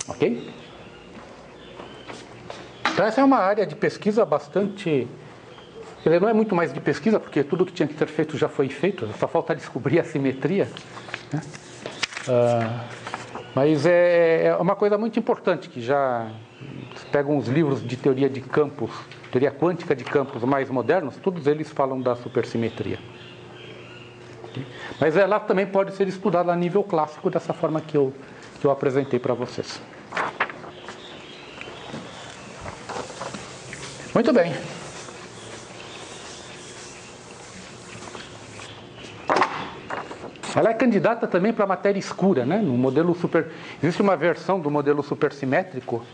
Ok? Então essa é uma área de pesquisa bastante... Ele não é muito mais de pesquisa, porque tudo que tinha que ser feito já foi feito, só falta descobrir a simetria, né? Mas é uma coisa muito importante, que já pegam os livros de teoria de campos, teoria quântica de campos mais modernos, todos eles falam da supersimetria. Mas ela também pode ser estudada a nível clássico, dessa forma que eu apresentei para vocês. Muito bem. Ela é candidata também para matéria escura, né? No modelo existe uma versão do modelo supersimétrico,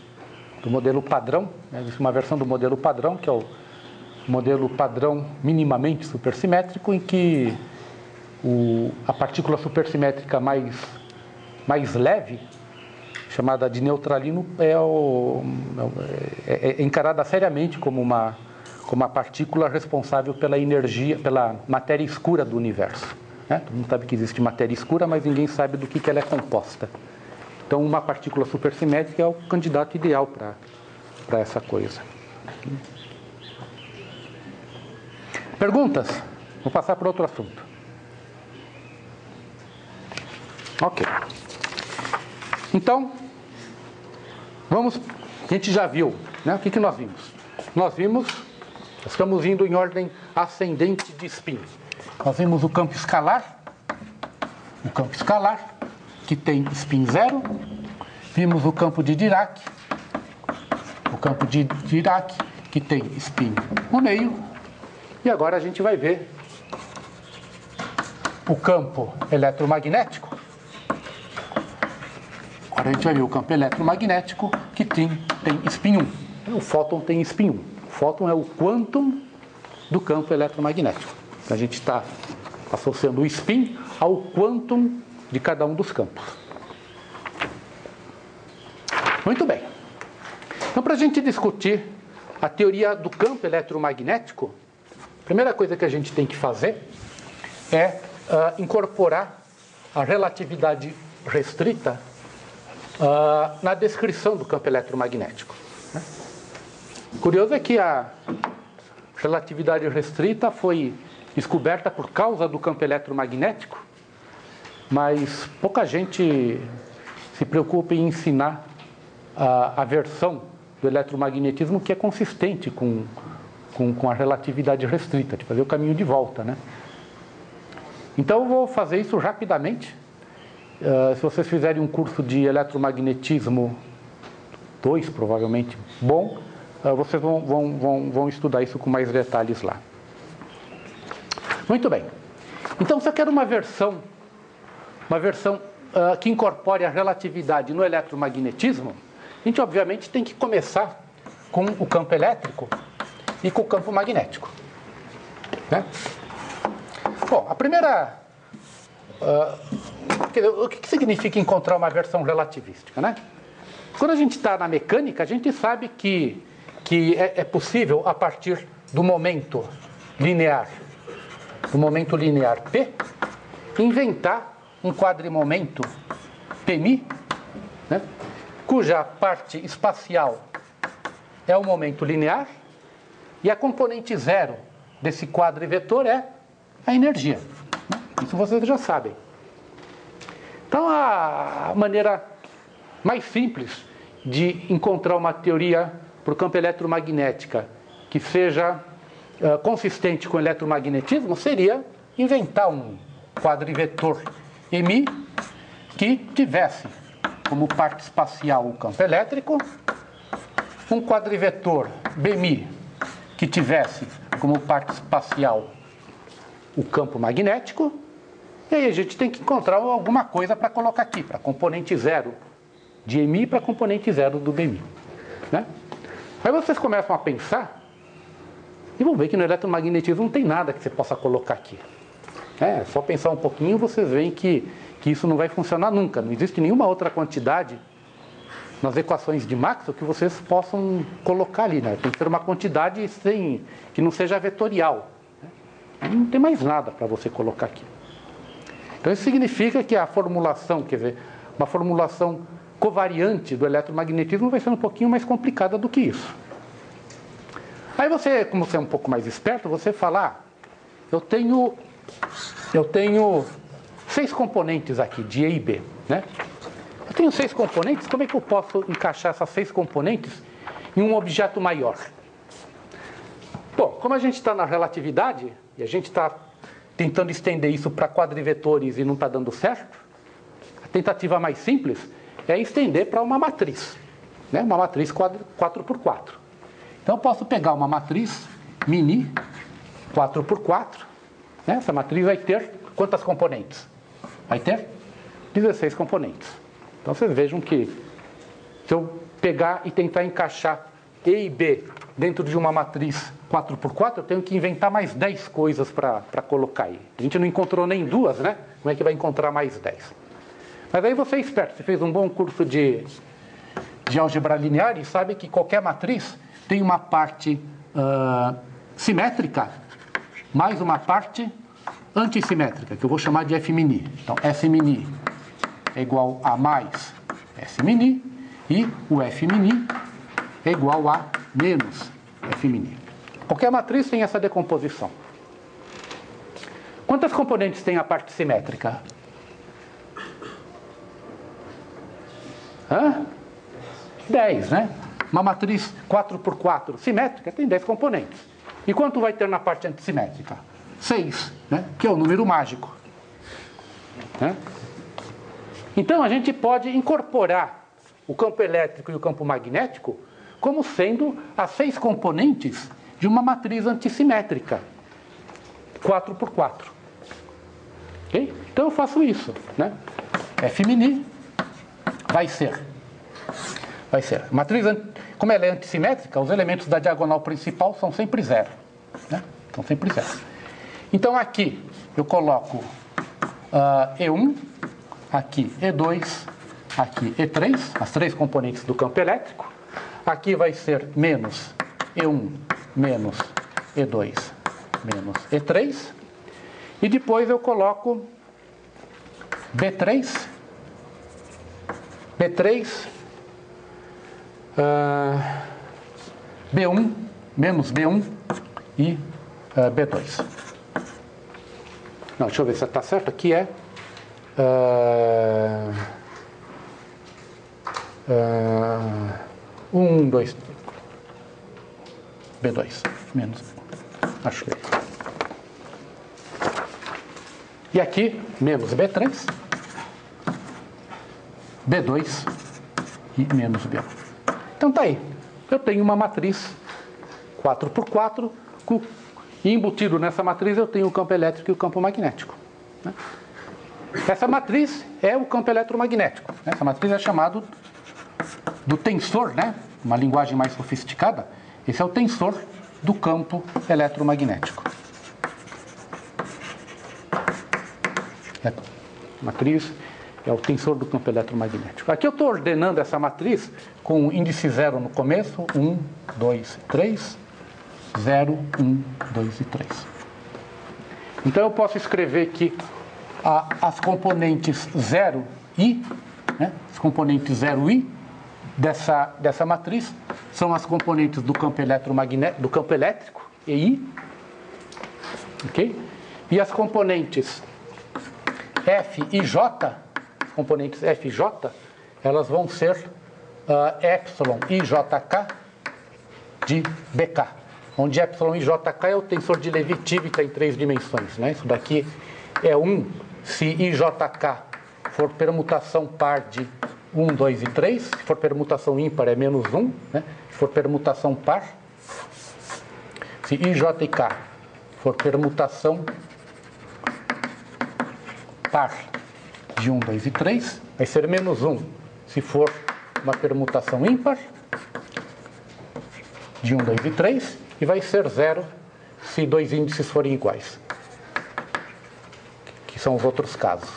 do modelo padrão, né? Existe uma versão do modelo padrão, que é o modelo padrão minimamente supersimétrico, em que a partícula supersimétrica mais leve, chamada de neutralino, é encarada seriamente como uma partícula responsável pela energia, pela matéria escura do universo. Todo mundo sabe que existe matéria escura, mas ninguém sabe do que ela é composta. Então, uma partícula supersimétrica é o candidato ideal para essa coisa. Perguntas? Vou passar para outro assunto. Ok. Então, a gente já viu, né? O que nós vimos? Nós estamos indo em ordem ascendente de spin. Nós vimos o campo escalar, que tem spin 0. Vimos o campo de Dirac, que tem spin 1,5. E agora a gente vai ver o campo eletromagnético. Agora a gente vai ver o campo eletromagnético, que tem spin 1. O fóton tem spin 1. O fóton é o quantum do campo eletromagnético. A gente está associando o spin ao quantum de cada um dos campos. Muito bem. Então, para a gente discutir a teoria do campo eletromagnético, a primeira coisa que a gente tem que fazer é incorporar a relatividade restrita na descrição do campo eletromagnético. Curioso é que a relatividade restrita foi descoberta por causa do campo eletromagnético, mas pouca gente se preocupa em ensinar a versão do eletromagnetismo que é consistente com a relatividade restrita, de fazer o caminho de volta, né? Então eu vou fazer isso rapidamente. Se vocês fizerem um curso de eletromagnetismo 2, provavelmente bom, vocês vão estudar isso com mais detalhes lá. Muito bem. Então, se eu quero uma versão que incorpore a relatividade no eletromagnetismo, a gente obviamente tem que começar com o campo elétrico e com o campo magnético, né? Bom, a primeira... o que significa encontrar uma versão relativística, né? Quando a gente está na mecânica, a gente sabe que é possível, a partir do momento linear P, inventar um quadrimomento Pmi, né, cuja parte espacial é o momento linear e a componente zero desse quadrivetor é a energia. Isso vocês já sabem. Então, a maneira mais simples de encontrar uma teoria para o campo eletromagnética que seja consistente com o eletromagnetismo seria inventar um quadrivetor Mi que tivesse como parte espacial o campo elétrico, um quadrivetor Bmi que tivesse como parte espacial o campo magnético, e aí a gente tem que encontrar alguma coisa para colocar aqui, para a componente zero de Mi para a componente zero do Bmi, né? Aí vocês começam a pensar e vão ver que no eletromagnetismo não tem nada que você possa colocar aqui. É só pensar um pouquinho, vocês veem que isso não vai funcionar nunca. Não existe nenhuma outra quantidade nas equações de Maxwell que vocês possam colocar ali, né? Tem que ser uma quantidade que não seja vetorial, né? Não tem mais nada para você colocar aqui. Então isso significa que a formulação, quer dizer, uma formulação covariante do eletromagnetismo vai ser um pouquinho mais complicada do que isso. Aí você, como você é um pouco mais esperto, você fala, eu tenho 6 componentes aqui, de E e B, né? Eu tenho 6 componentes, como é que eu posso encaixar essas 6 componentes em um objeto maior? Bom, como a gente está na relatividade, e a gente está tentando estender isso para quadrivetores e não está dando certo, a tentativa mais simples é estender para uma matriz, né? Uma matriz 4x4. Então eu posso pegar uma matriz mini 4x4, né? Essa matriz vai ter quantas componentes? Vai ter 16 componentes. Então vocês vejam que se eu pegar e tentar encaixar E e B dentro de uma matriz 4x4, eu tenho que inventar mais 10 coisas para colocar aí. A gente não encontrou nem 2, né? Como é que vai encontrar mais 10? Mas aí você é esperto, você fez um bom curso de álgebra linear e sabe que qualquer matriz tem uma parte simétrica mais uma parte antissimétrica, que eu vou chamar de F-mini. Então, S-mini é igual a mais S-mini e o F-mini é igual a menos F-mini. Qualquer matriz tem essa decomposição. Quantas componentes tem a parte simétrica? 10, né? Uma matriz 4x4 simétrica tem 10 componentes. E quanto vai ter na parte antissimétrica? 6, né? Que é o número mágico. Né? Então a gente pode incorporar o campo elétrico e o campo magnético como sendo as 6 componentes de uma matriz antissimétrica 4x4. Okay? Então eu faço isso, né? F-mini vai ser matriz, como ela é antissimétrica, os elementos da diagonal principal são sempre 0, né? São sempre 0. Então aqui eu coloco E1, aqui E2, aqui E3, as 3 componentes do campo elétrico. Aqui vai ser menos E1, menos E2, menos E3. E depois eu coloco B3, B1, menos B1 e B2. Não, deixa eu ver se está certo. Aqui é 1, 2, B2, menos, acho que é. E aqui, menos B3, B2 e menos B1. Então tá aí. Eu tenho uma matriz 4x4 e embutido nessa matriz eu tenho o campo elétrico e o campo magnético. Né? Essa matriz é o campo eletromagnético. Essa matriz é chamada do tensor, né? Uma linguagem mais sofisticada. Esse é o tensor do campo eletromagnético. A matriz é o tensor do campo eletromagnético. Aqui eu estou ordenando essa matriz com índice 0 no começo, 1, 2, 3, 0, 1, 2 e 3. Então eu posso escrever que as componentes 0 e, né, as componentes 0 e dessa matriz são as componentes do campo eletromagnético, do campo elétrico, EI, ok? E as componentes F e J, componentes F e J, elas vão ser epsilon e JK de BK, onde epsilon e JK é o tensor de Levi-Civita em 3 dimensões, né? Isso daqui é 1 se IJK for permutação par de 1, 2 e 3, se for permutação ímpar é menos 1, né? Se for permutação par, se IJK for permutação par de 1, 2 e 3, vai ser menos 1 se for uma permutação ímpar de 1, 2 e 3, e vai ser 0 se 2 índices forem iguais, que são os outros casos.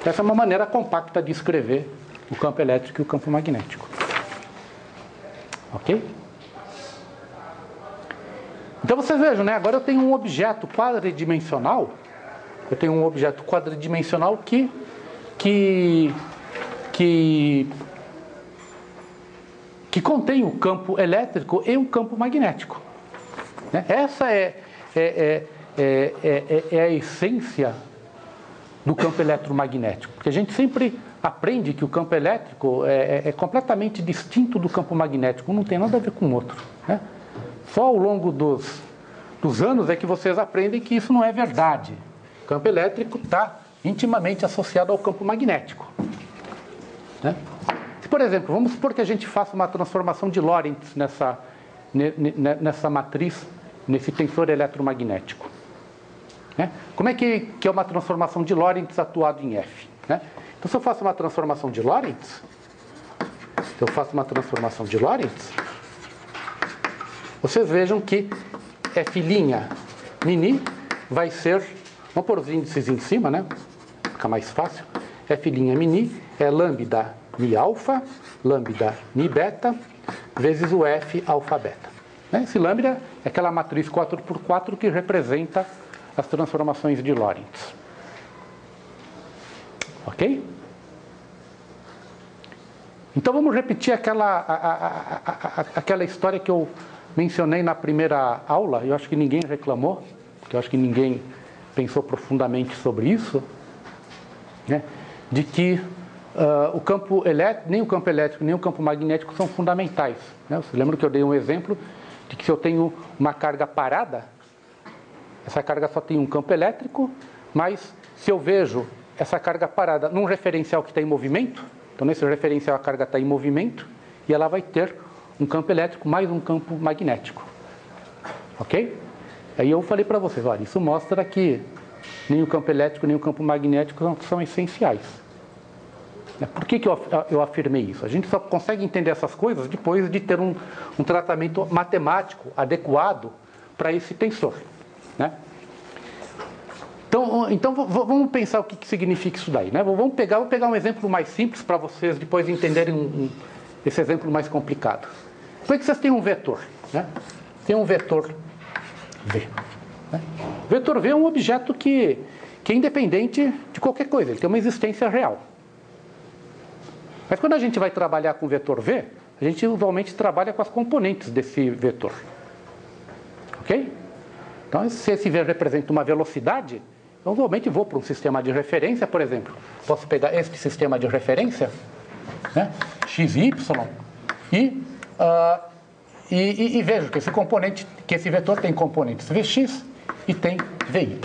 Essa é uma maneira compacta de escrever o campo elétrico e o campo magnético. Ok? Então vocês vejam, né? Agora eu tenho um objeto quadridimensional Eu tenho um objeto quadridimensional que contém o campo elétrico e um campo magnético. Essa é a essência do campo eletromagnético. Porque a gente sempre aprende que o campo elétrico é completamente distinto do campo magnético, não tem nada a ver com o outro. Só ao longo dos anos é que vocês aprendem que isso não é verdade. O campo elétrico está intimamente associado ao campo magnético. Se, por exemplo, vamos supor que a gente faça uma transformação de Lorentz nessa matriz, nesse tensor eletromagnético. Como é que é uma transformação de Lorentz atuado em F? Então, se eu faço uma transformação de Lorentz, vocês vejam que F' mini vai ser, vamos pôr os índices em cima, fica mais fácil. F' mini é lambda mi alfa, lambda mi beta, vezes o F alfa beta. Esse lambda é aquela matriz 4x4 que representa as transformações de Lorentz. Ok? Então vamos repetir aquela história que eu mencionei na primeira aula. Eu acho que ninguém reclamou, porque eu acho que ninguém pensou profundamente sobre isso, de que o campo elétrico, nem o campo elétrico nem o campo magnético são fundamentais. Você lembra que eu dei um exemplo de que se eu tenho uma carga parada, essa carga só tem um campo elétrico, mas se eu vejo essa carga parada num referencial que está em movimento, então nesse referencial a carga está em movimento, e ela vai ter um campo elétrico mais um campo magnético. Ok? Aí eu falei para vocês, olha, isso mostra que nem o campo elétrico nem o campo magnético são essenciais. Por que eu afirmei isso? A gente só consegue entender essas coisas depois de ter um tratamento matemático adequado para esse tensor. Então vamos pensar o que significa isso daí. Vou pegar um exemplo mais simples para vocês depois entenderem esse exemplo mais complicado. Por que vocês têm um vetor? Tem um vetor V. O vetor V é um objeto que é independente de qualquer coisa, ele tem uma existência real. Mas quando a gente vai trabalhar com o vetor V, a gente usualmente trabalha com as componentes desse vetor. Ok? Então, se esse V representa uma velocidade, eu usualmente vou para um sistema de referência, por exemplo. Posso pegar este sistema de referência, x e y, e vejo que esse vetor tem componentes Vx e tem Vy.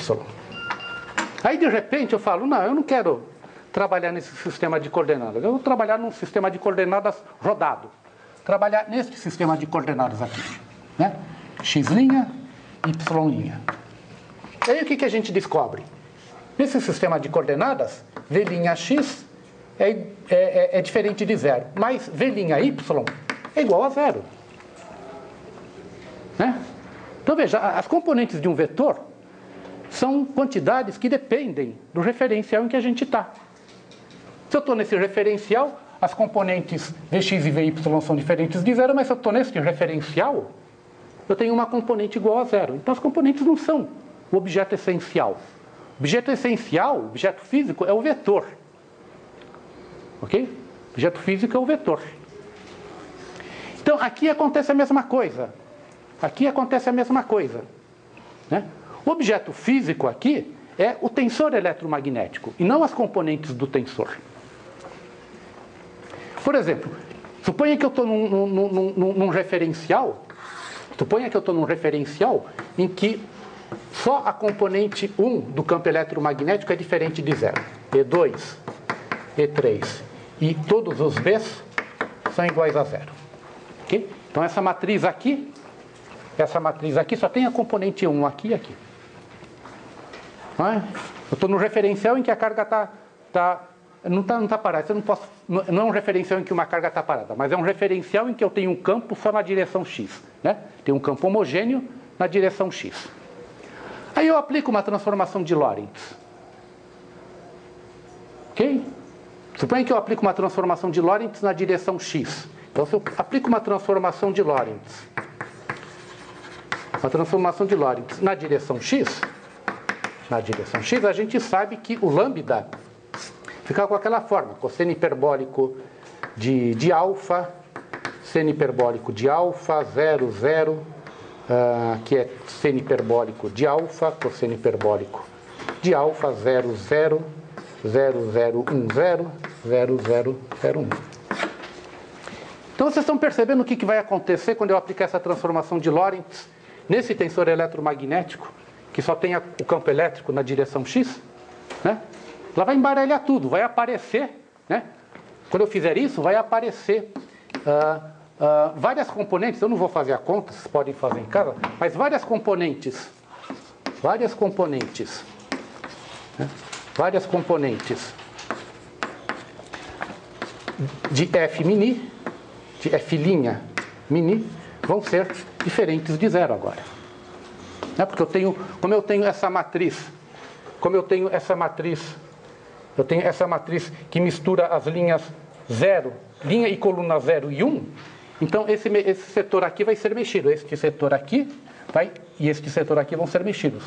Aí, de repente, eu falo, não, eu não quero trabalhar nesse sistema de coordenadas. Eu vou trabalhar num sistema de coordenadas rodado. Trabalhar neste sistema de coordenadas aqui. X', Y'. E aí o que a gente descobre? Nesse sistema de coordenadas, V'x é diferente de zero, mas V'y é igual a zero. Então veja, as componentes de um vetor são quantidades que dependem do referencial em que a gente está. Se eu estou nesse referencial, as componentes Vx e Vy são diferentes de zero, mas se eu estou nesse referencial, eu tenho uma componente igual a zero. Então as componentes não são o objeto essencial. O objeto essencial, o objeto físico, é o vetor. Ok? O objeto físico é o vetor. Então aqui acontece a mesma coisa. O objeto físico aqui é o tensor eletromagnético e não as componentes do tensor. Por exemplo, suponha que eu estou num referencial. Suponha que eu estou num referencial em que só a componente 1 do campo eletromagnético é diferente de zero. E2, E3 e todos os Bs são iguais a zero. Okay? Então essa matriz aqui só tem a componente 1 aqui e aqui. Eu estou num referencial em que a carga não está parada. Não é um referencial em que uma carga está parada, mas é um referencial em que eu tenho um campo só na direção x. Tem um campo homogêneo na direção x. Aí eu aplico uma transformação de Lorentz. Ok? Suponha que eu aplico uma transformação de Lorentz na direção x. Então, se eu aplico uma transformação de Lorentz na direção x, na direção x, a gente sabe que o lambda fica com aquela forma, cosseno hiperbólico de alfa, seno hiperbólico de alfa, 0, 0, que é seno hiperbólico de alfa, cosseno hiperbólico de alfa, 0, 0, 0, 0, 1, 0, 0, 0, 0, 1. Então vocês estão percebendo o que vai acontecer quando eu aplicar essa transformação de Lorentz nesse tensor eletromagnético, que só tem o campo elétrico na direção x, né? Ela vai embaralhar tudo, vai aparecer, né? Quando eu fizer isso, vai aparecer várias componentes. Eu não vou fazer a conta, vocês podem fazer em casa, mas várias componentes, né? Várias componentes de F mini, de F' mini, vão ser diferentes de zero agora. Né? Porque como eu tenho essa matriz que mistura as linhas 0, linha e coluna 0 e 1, então esse setor aqui vai ser mexido, este setor aqui e este setor aqui vão ser mexidos.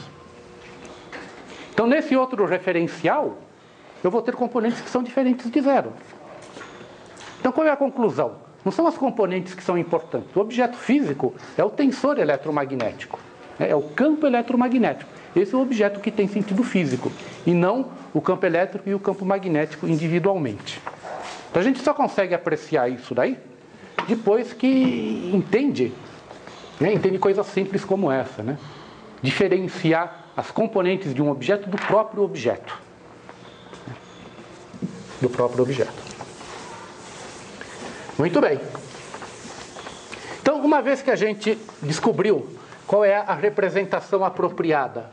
Então nesse outro referencial, eu vou ter componentes que são diferentes de zero. Então qual é a conclusão? Não são as componentes que são importantes. O objeto físico é o tensor eletromagnético, é o campo eletromagnético. Esse é o objeto que tem sentido físico, e não o campo elétrico e o campo magnético individualmente. Então a gente só consegue apreciar isso daí depois que entende coisas simples como essa, né? Diferenciar as componentes de um objeto do próprio objeto. Muito bem. Então, uma vez que a gente descobriu qual é a representação apropriada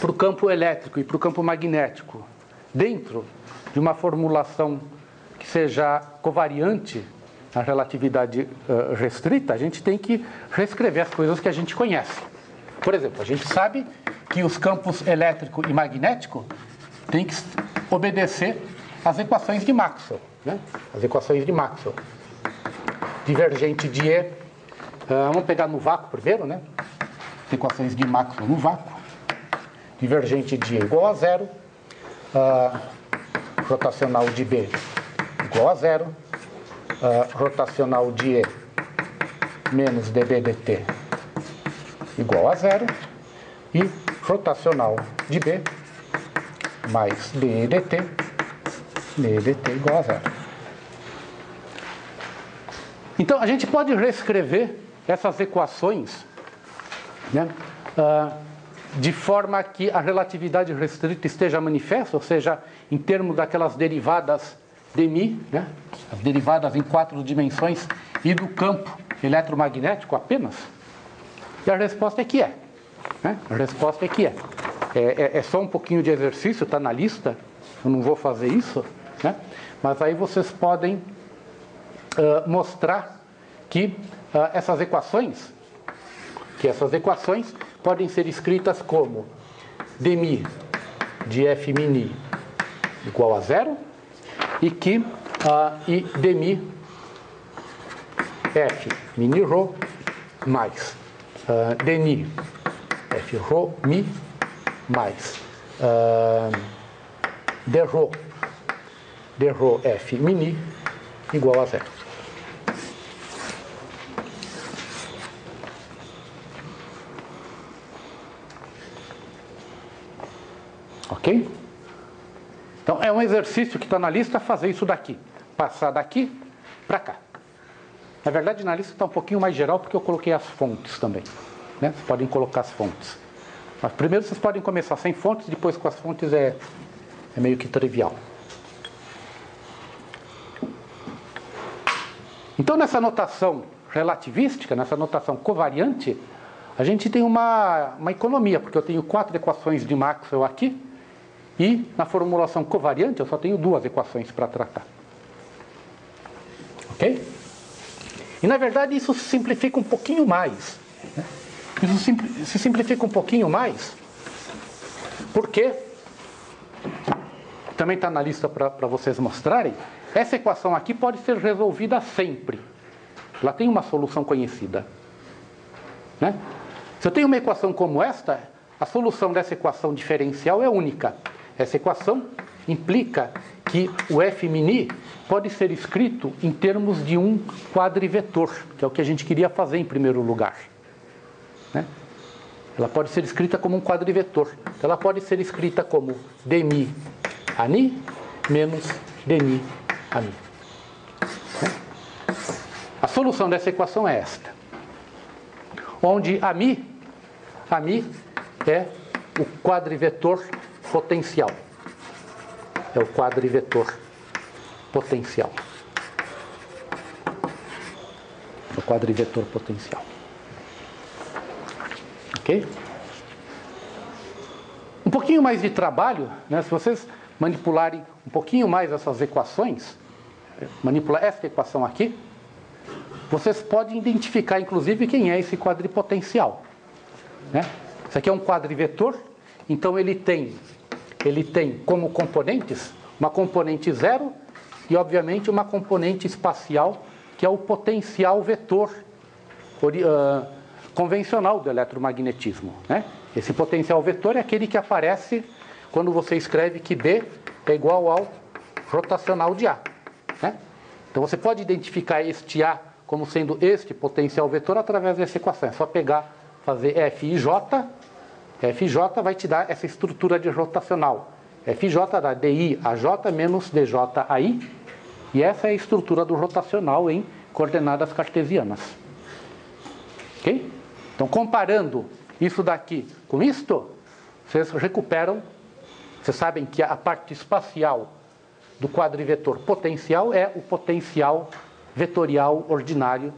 para o campo elétrico e para o campo magnético dentro de uma formulação que seja covariante à relatividade restrita, a gente tem que reescrever as coisas que a gente conhece. Por exemplo, a gente sabe que os campos elétrico e magnético têm que obedecer às equações de Maxwell, né? As equações de Maxwell. Divergente de E. Vamos pegar no vácuo primeiro, né? As equações de Maxwell no vácuo. Divergente de E igual a 0. Rotacional de B igual a 0. Rotacional de E menos dB dt igual a 0. E rotacional de B mais dE dt igual a 0. Então, a gente pode reescrever essas equações, né, de forma que a relatividade restrita esteja manifesta, ou seja, em termos daquelas derivadas de μ, né, as derivadas em 4 dimensões, e do campo eletromagnético apenas? E a resposta é que é. Né? A resposta é que é. É só um pouquinho de exercício, está na lista, eu não vou fazer isso, né? Mas aí vocês podem mostrar que essas equações podem ser escritas como dμ de F mini igual a 0 e que dμ F mini ρ mais dμ F ρ mi mais dρ F mini igual a 0. Ok? Então, é um exercício que está na lista fazer isso daqui. Passar daqui para cá. Na verdade, na lista está um pouquinho mais geral, porque eu coloquei as fontes também. Né? Vocês podem colocar as fontes. Mas primeiro vocês podem começar sem fontes, depois com as fontes é meio que trivial. Então, nessa notação relativística, nessa notação covariante, a gente tem uma economia, porque eu tenho 4 equações de Maxwell aqui, e na formulação covariante eu só tenho 2 equações para tratar. Ok? E na verdade isso se simplifica um pouquinho mais. Né? Isso se simplifica um pouquinho mais, porque, também está na lista para vocês mostrarem, essa equação aqui pode ser resolvida sempre. Ela tem uma solução conhecida. Né? Se eu tenho uma equação como esta, a solução dessa equação diferencial é única. Essa equação implica que o F' pode ser escrito em termos de um quadrivetor, que é o que a gente queria fazer em primeiro lugar, né? Ela pode ser escrita como um quadrivetor. Então, ela pode ser escrita como dmi ani menos dmi ani. A solução dessa equação é esta, onde a mi é o quadrivetor potencial. É o quadrivetor potencial. É o quadrivetor potencial. Ok? Um pouquinho mais de trabalho, né? Se vocês manipularem um pouquinho mais essas equações, manipular essa equação aqui, vocês podem identificar, inclusive, quem é esse quadripotencial, né? Isso aqui é um quadrivetor, então ele tem como componentes uma componente zero e, obviamente, uma componente espacial, que é o potencial vetor convencional do eletromagnetismo, né? Esse potencial vetor é aquele que aparece quando você escreve que B é igual ao rotacional de A, né? Então você pode identificar este A como sendo este potencial vetor através dessa equação. É só pegar, fazer F e J. FJ vai te dar essa estrutura de rotacional. FJ dá DI a J menos DJ a I. E essa é a estrutura do rotacional em coordenadas cartesianas. Ok? Então, comparando isso daqui com isto, vocês recuperam, vocês sabem que a parte espacial do quadrivetor potencial é o potencial vetorial ordinário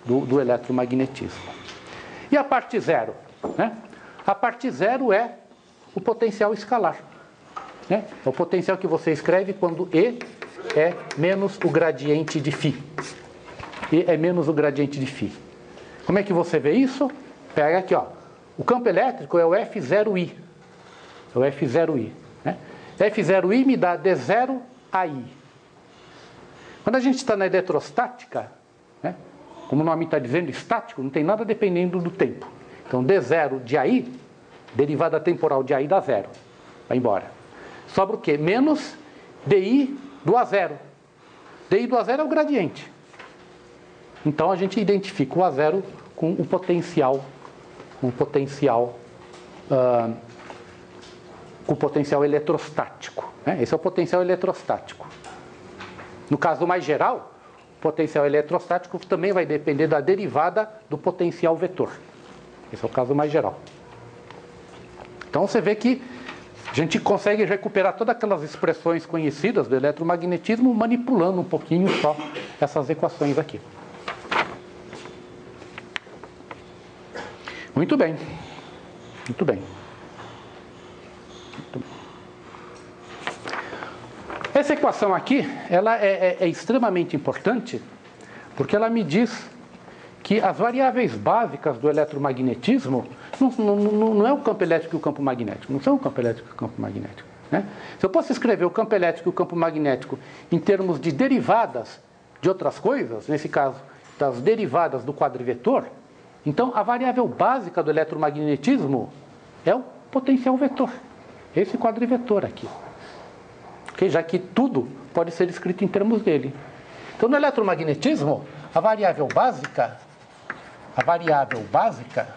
do eletromagnetismo. E a parte zero, né? A parte zero é o potencial escalar, né? É o potencial que você escreve quando E é menos o gradiente de φ. E é menos o gradiente de φ. Como é que você vê isso? Pega aqui, ó. O campo elétrico é o F0I. É o F0I, né? F0I me dá D0 a I. Quando a gente está na eletrostática, né, como o nome está dizendo, estático, não tem nada dependendo do tempo. Então, D0 de AI, derivada temporal de AI dá zero. Vai embora. Sobra o quê? Menos DI do A0. DI do A0 é o gradiente. Então, a gente identifica o A0 com o potencial, eletrostático, né? Esse é o potencial eletrostático. No caso mais geral, o potencial eletrostático também vai depender da derivada do potencial vetor. Esse é o caso mais geral. Então você vê que a gente consegue recuperar todas aquelas expressões conhecidas do eletromagnetismo manipulando um pouquinho só essas equações aqui. Muito bem. Muito bem. Muito bem. Essa equação aqui, ela é extremamente importante, porque ela me diz que as variáveis básicas do eletromagnetismo não é o campo elétrico e o campo magnético, não são o campo elétrico e o campo magnético, né? Se eu posso escrever o campo elétrico e o campo magnético em termos de derivadas de outras coisas, nesse caso, das derivadas do quadrivetor, então a variável básica do eletromagnetismo é o potencial vetor, esse quadrivetor aqui. Okay? Já que tudo pode ser escrito em termos dele. Então, no eletromagnetismo, a variável básica é a μ.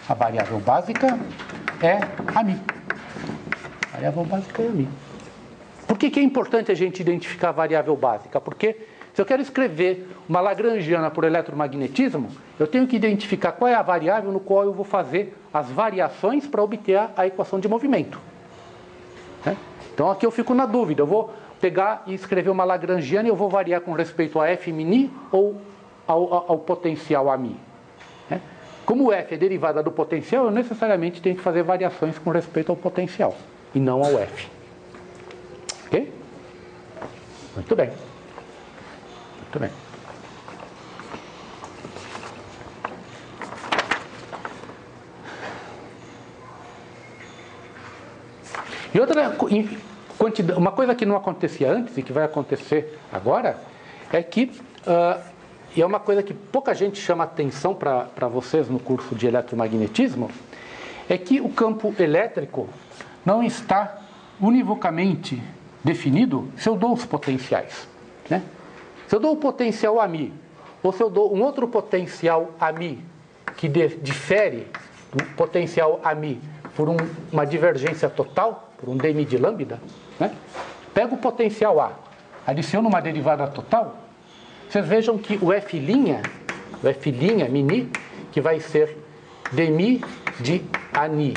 A variável básica é a μ. Por que é importante a gente identificar a variável básica? Porque se eu quero escrever uma lagrangiana por eletromagnetismo, eu tenho que identificar qual é a variável no qual eu vou fazer as variações para obter a equação de movimento, né? Então aqui eu fico na dúvida, eu vou pegar e escrever uma lagrangiana e eu vou variar com respeito a F' ou ao potencial a μ, né? Como o F é derivada do potencial, eu necessariamente tenho que fazer variações com respeito ao potencial e não ao F. Ok? Muito bem. Muito bem. E outra uma coisa que não acontecia antes e que vai acontecer agora é que, e é uma coisa que pouca gente chama atenção para vocês no curso de eletromagnetismo, é que o campo elétrico não está univocamente definido se eu dou os potenciais, né? Se eu dou o potencial AμI, ou se eu dou um outro potencial AμI, que difere do potencial AμI por uma divergência total, por um dmi de lambda, né? Pego o potencial A, adiciono uma derivada total, vocês vejam que o F' mini, que vai ser dmi de ANI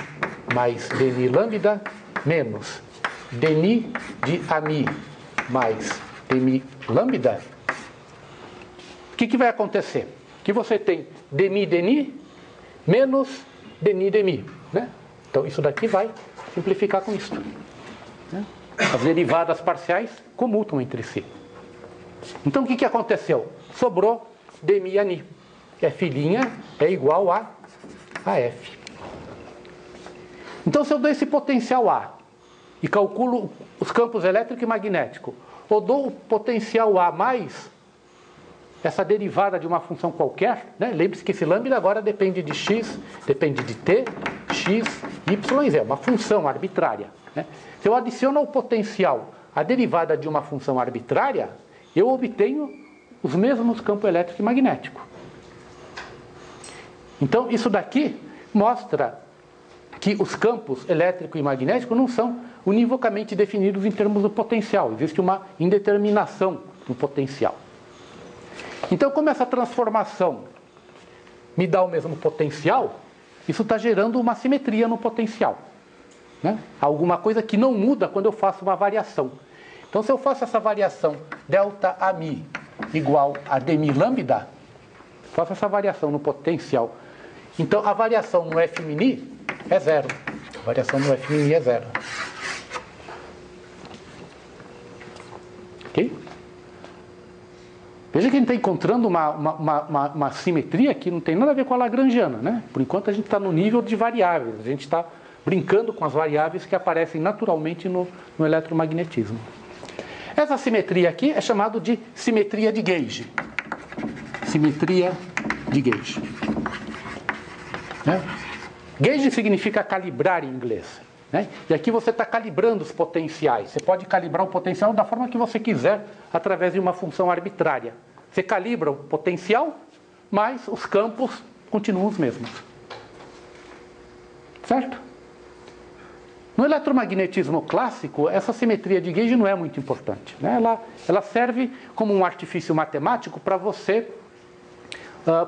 mais dmi lambda menos dmi de AMI mais dmi lambda, o que vai acontecer? Que você tem dmi dni menos dni dmi, né? Então isso daqui vai simplificar com isso, né? As derivadas parciais comutam entre si. Então o que aconteceu? Sobrou dmi ANI. F' é igual a F. Então se eu dou esse potencial A e calculo os campos elétrico e magnético, ou dou o potencial A mais essa derivada de uma função qualquer, né? Lembre-se que esse lambda agora depende de x, depende de t, x, y e z, uma função arbitrária, né? Se eu adiciono ao potencial a derivada de uma função arbitrária, eu obtenho os mesmos campos elétrico e magnético. Então isso daqui mostra que os campos elétrico e magnético não são univocamente definidos em termos do potencial. Existe uma indeterminação do potencial. Então, como essa transformação me dá o mesmo potencial, isso está gerando uma simetria no potencial, né? Alguma coisa que não muda quando eu faço uma variação. Então, se eu faço essa variação delta AMI igual a dmi lambda, faço essa variação no potencial. Então, a variação no F mini é zero. A variação no F mini é zero. Ok? Veja que a gente está encontrando uma simetria que não tem nada a ver com a lagrangiana, né? Por enquanto a gente está no nível de variáveis. A gente está brincando com as variáveis que aparecem naturalmente no eletromagnetismo. Essa simetria aqui é chamada de simetria de gauge. Simetria de gauge. Né? Gauge significa calibrar em inglês, né? E aqui você está calibrando os potenciais. Você pode calibrar o potencial da forma que você quiser, através de uma função arbitrária. Você calibra o potencial, mas os campos continuam os mesmos. Certo? No eletromagnetismo clássico, essa simetria de gauge não é muito importante, né? Ela serve como um artifício matemático para você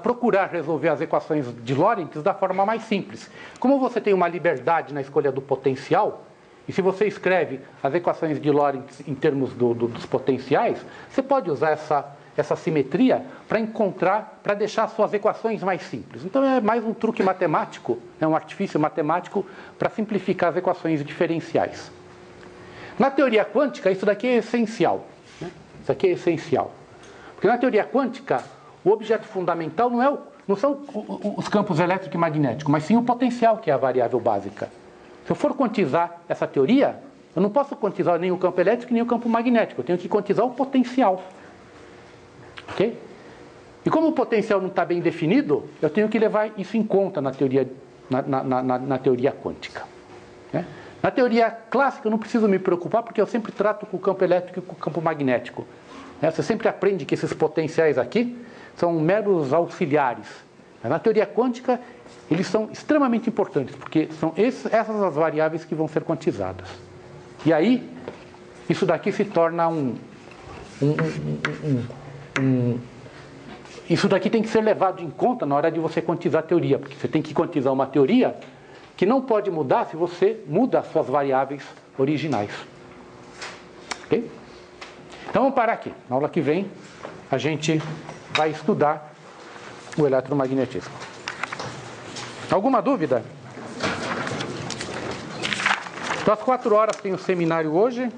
procurar resolver as equações de Lorentz da forma mais simples. Como você tem uma liberdade na escolha do potencial, e se você escreve as equações de Lorentz em termos dos potenciais, você pode usar essa simetria para deixar suas equações mais simples. Então é mais um truque matemático, é um artifício matemático para simplificar as equações diferenciais. Na teoria quântica, isso daqui é essencial, né? Isso aqui é essencial. Porque na teoria quântica, o objeto fundamental não são os campos elétrico e magnético, mas sim o potencial, que é a variável básica. Se eu for quantizar essa teoria, eu não posso quantizar nem o campo elétrico nem o campo magnético. Eu tenho que quantizar o potencial. Ok? E como o potencial não está bem definido, eu tenho que levar isso em conta na teoria, na teoria quântica, né? Na teoria clássica eu não preciso me preocupar, porque eu sempre trato com o campo elétrico e com o campo magnético, né? Você sempre aprende que esses potenciais aqui são meros auxiliares. Mas na teoria quântica, eles são extremamente importantes, porque são essas as variáveis que vão ser quantizadas. E aí, isso daqui se torna isso daqui tem que ser levado em conta na hora de você quantizar a teoria, porque você tem que quantizar uma teoria que não pode mudar se você muda as suas variáveis originais. Ok? Então vamos parar aqui. Na aula que vem, a gente vai estudar o eletromagnetismo. Alguma dúvida? Então, às 4 horas tem o seminário hoje.